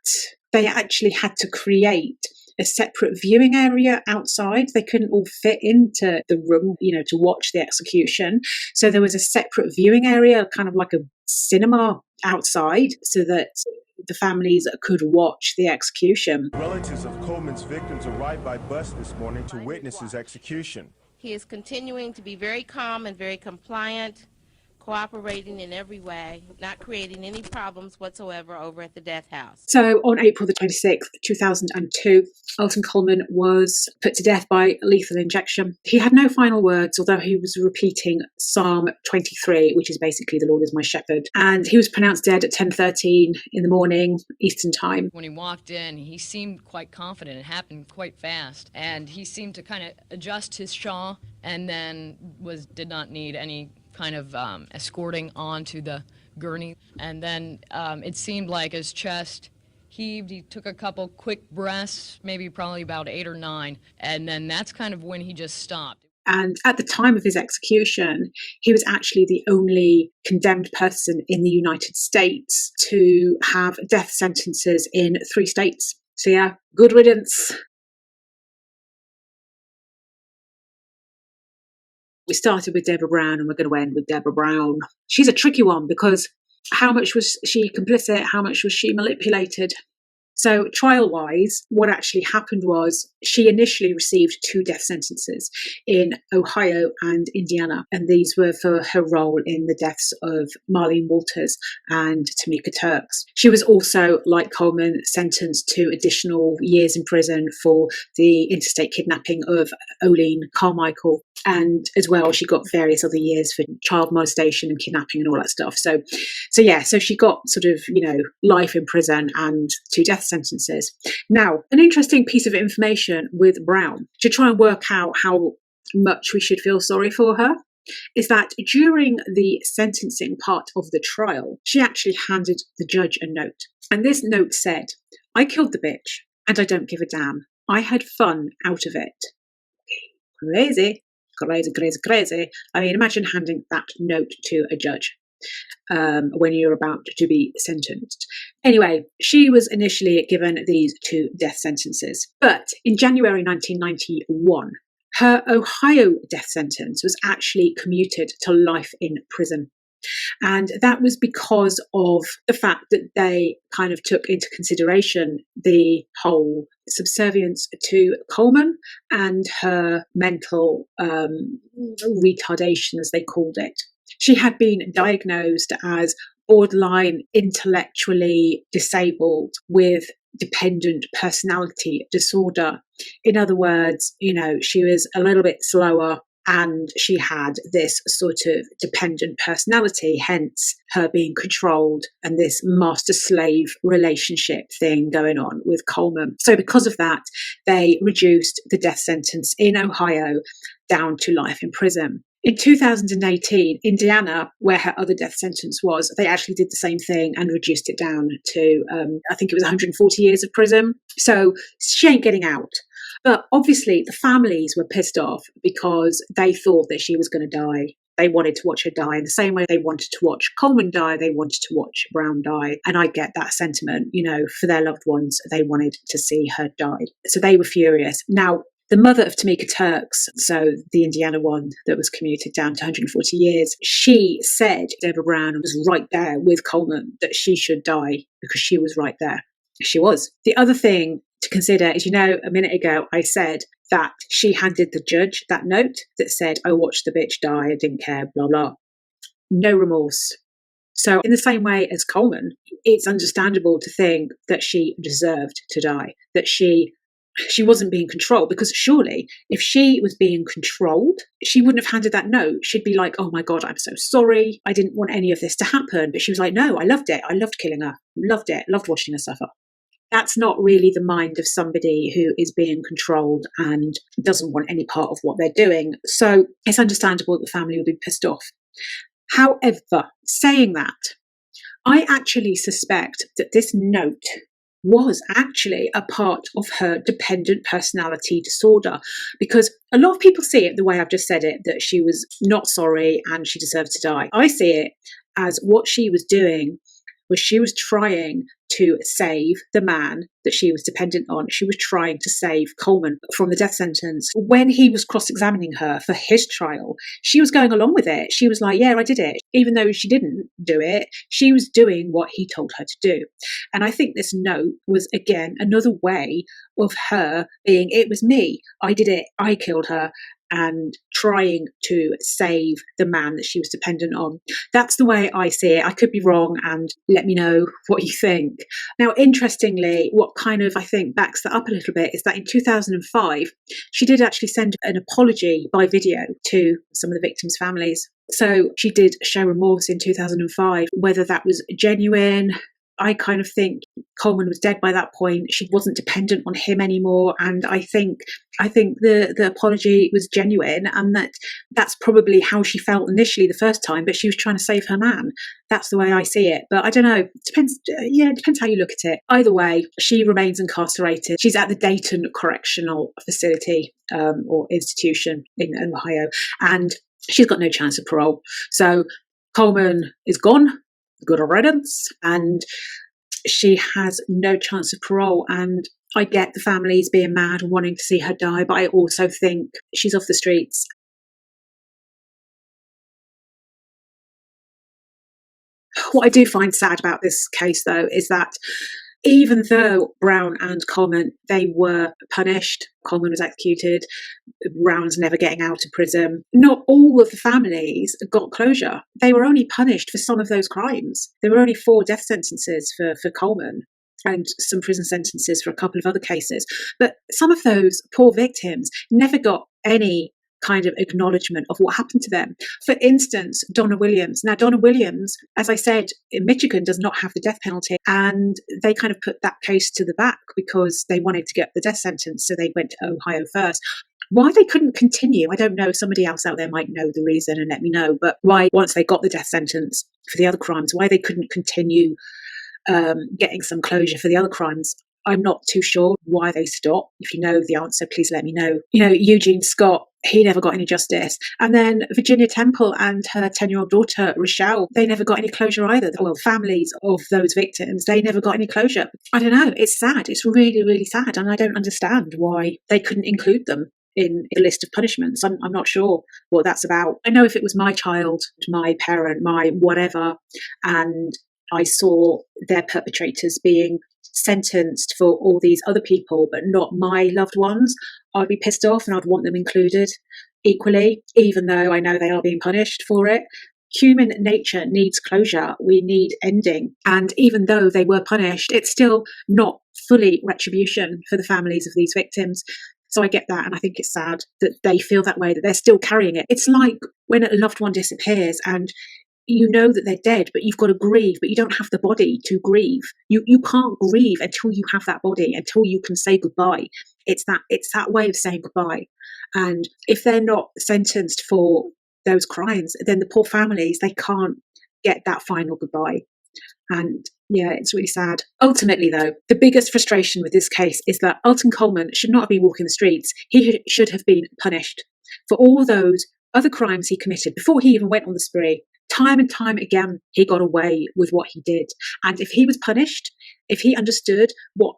they actually had to create a separate viewing area outside. They couldn't all fit into the room, to watch the execution. So there was a separate viewing area, kind of like a cinema outside, so that the families could watch the execution. Relatives of Coleman's victims arrived by bus this morning to witness his execution. He is continuing to be very calm and very compliant, cooperating in every way, not creating any problems whatsoever over at the death house. So on April the 26th, 2002, Alton Coleman was put to death by lethal injection. He had no final words, although he was repeating Psalm 23, which is basically "The Lord is my shepherd." And he was pronounced dead at 10:13 in the morning, Eastern time. When he walked in, he seemed quite confident. It happened quite fast. And he seemed to kind of adjust his jaw and then did not need any kind of escorting onto the gurney. And then it seemed like his chest heaved. He took a couple quick breaths, maybe probably about 8 or 9, and then that's kind of when he just stopped. And at the time of his execution, he was actually the only condemned person in the United States to have death sentences in 3 states. So yeah, good riddance. We started with Debra Brown and we're going to end with Debra Brown. She's a tricky one because how much was she complicit? How much was she manipulated? So trial-wise, what actually happened was she initially received 2 death sentences in Ohio and Indiana, and these were for her role in the deaths of Marlene Walters and Tamika Turks. She was also, like Coleman, sentenced to additional years in prison for the interstate kidnapping of Olene Carmichael, and as well she got various other years for child molestation and kidnapping and all that stuff. So she got sort of, life in prison and 2 death sentences. Now, an interesting piece of information with Brown to try and work out how much we should feel sorry for her is that during the sentencing part of the trial, she actually handed the judge a note. And this note said, "I killed the bitch and I don't give a damn. I had fun out of it." Crazy. I mean, imagine handing that note to a judge when you're about to be sentenced. Anyway, she was initially given these 2 death sentences. But in January 1991, her Ohio death sentence was actually commuted to life in prison. And that was because of the fact that they kind of took into consideration the whole subservience to Coleman and her mental retardation, as they called it. She had been diagnosed as borderline intellectually disabled with dependent personality disorder. In other words, she was a little bit slower and she had this sort of dependent personality, hence her being controlled and this master-slave relationship thing going on with Coleman. So because of that, they reduced the death sentence in Ohio down to life in prison. In 2018, Indiana, where her other death sentence was, they actually did the same thing and reduced it down to, I think it was 140 years of prison. So she ain't getting out. But obviously the families were pissed off because they thought that she was going to die. They wanted to watch her die in the same way they wanted to watch Coleman die, they wanted to watch Brown die. And I get that sentiment, for their loved ones, they wanted to see her die. So they were furious. Now, the mother of Tamika Turks, so the Indiana one that was commuted down to 140 years, she said Debra Brown was right there with Coleman, that she should die because she was right there. She was. The other thing to consider is, a minute ago I said that she handed the judge that note that said, "I watched the bitch die, I didn't care, blah, blah." No remorse. So in the same way as Coleman, it's understandable to think that she deserved to die, that she wasn't being controlled, because surely if she was being controlled, she wouldn't have handed that note. She'd be like, "Oh my God, I'm so sorry. I didn't want any of this to happen." But she was like, "No, I loved it. I loved killing her. Loved it. Loved watching her suffer." That's not really the mind of somebody who is being controlled and doesn't want any part of what they're doing. So it's understandable that the family would be pissed off. However, saying that, I actually suspect that this note was actually a part of her dependent personality disorder, because a lot of people see it the way I've just said it, that she was not sorry and she deserved to die. I see it as what she was doing was she was trying to save the man that she was dependent on. She was trying to save Coleman from the death sentence. When he was cross-examining her for his trial, she was going along with it. She was like, "Yeah, I did it." Even though she didn't do it, she was doing what he told her to do. And I think this note was, again, another way of her being, "It was me. I did it. I killed her." and trying to save the man that she was dependent on. That's the way I see it. I could be wrong, and let me know what you think. Now, interestingly, what kind of, I think, backs that up a little bit is that in 2005, she did actually send an apology by video to some of the victims' families. So she did show remorse in 2005. Whether that was genuine, I kind of think Coleman was dead by that point. She wasn't dependent on him anymore, and I think the apology was genuine, and that's probably how she felt initially the first time. But she was trying to save her man. That's the way I see it. But I don't know. Depends. Yeah, it depends how you look at it. Either way, she remains incarcerated. She's at the Dayton Correctional Facility or institution in Ohio, and she's got no chance of parole. So Coleman is gone. Good riddance, and she has no chance of parole. And I get the families being mad and wanting to see her die, but I also think she's off the streets. What I do find sad about this case, though, is that even though Brown and Coleman, they were punished, Coleman was executed, Brown's never getting out of prison, not all of the families got closure. They were only punished for some of those crimes. There were only 4 death sentences for Coleman and some prison sentences for a couple of other cases. But some of those poor victims never got any kind of acknowledgement of what happened to them. For instance, Donna Williams. Now, Donna Williams, as I said, in Michigan does not have the death penalty, and they kind of put that case to the back because they wanted to get the death sentence, so they went to Ohio first. Why they couldn't continue, I don't know. Somebody else out there might know the reason and let me know. But why, once they got the death sentence for the other crimes, why they couldn't continue getting some closure for the other crimes, I'm not too sure why they stopped. If you know the answer, please let me know. You know, Eugene Scott, he never got any justice. And then Virginia Temple and her 10-year-old daughter, Rochelle, they never got any closure either. Well, families of those victims, they never got any closure. I don't know. It's sad. It's really, really sad. And I don't understand why they couldn't include them in a list of punishments. I'm not sure what that's about. I know if it was my child, my parent, my whatever, and I saw their perpetrators being sentenced for all these other people, but not my loved ones, I'd be pissed off and I'd want them included equally, even though I know they are being punished for it. Human nature needs closure. We need ending. And even though they were punished, it's still not fully retribution for the families of these victims. So I get that, and I think it's sad that they feel that way, that they're still carrying it. It's like when a loved one disappears and you know that they're dead, but you've got to grieve, but you don't have the body to grieve. You can't grieve until you have that body, until you can say goodbye. It's that way of saying goodbye. And if they're not sentenced for those crimes, then the poor families, they can't get that final goodbye. And yeah, it's really sad. Ultimately, though, the biggest frustration with this case is that Alton Coleman should not have been walking the streets. He should have been punished for all those other crimes he committed before he even went on the spree. Time and time again, he got away with what he did. And if he was punished, if he understood what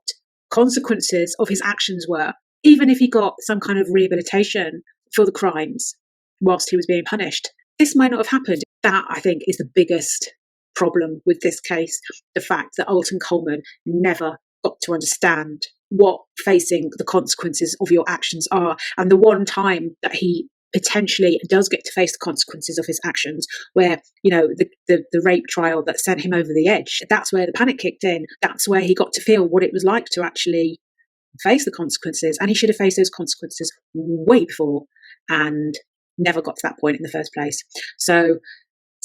consequences of his actions were, even if he got some kind of rehabilitation for the crimes whilst he was being punished, this might not have happened. That, I think, is the biggest problem with this case. The fact that Alton Coleman never got to understand what facing the consequences of your actions are. And the one time that he potentially does get to face the consequences of his actions, where, you know, the rape trial that sent him over the edge, that's where the panic kicked in. That's where he got to feel what it was like to actually face the consequences. And he should have faced those consequences way before and never got to that point in the first place. So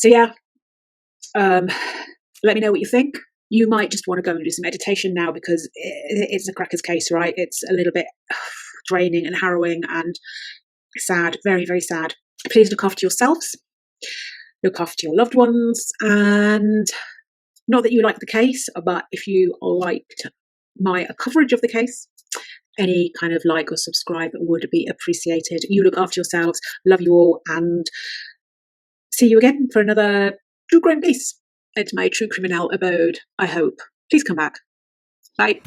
yeah, let me know what you think. You might just want to go and do some meditation now, because it's a cracker's case, right? It's a little bit draining and harrowing and sad, very, very sad. Please look after yourselves, look after your loved ones, and not that you like the case, but if you liked my coverage of the case, any kind of like or subscribe would be appreciated. You look after yourselves, love you all, and see you again for another true crime case at my true criminal abode, I hope. Please come back. Bye.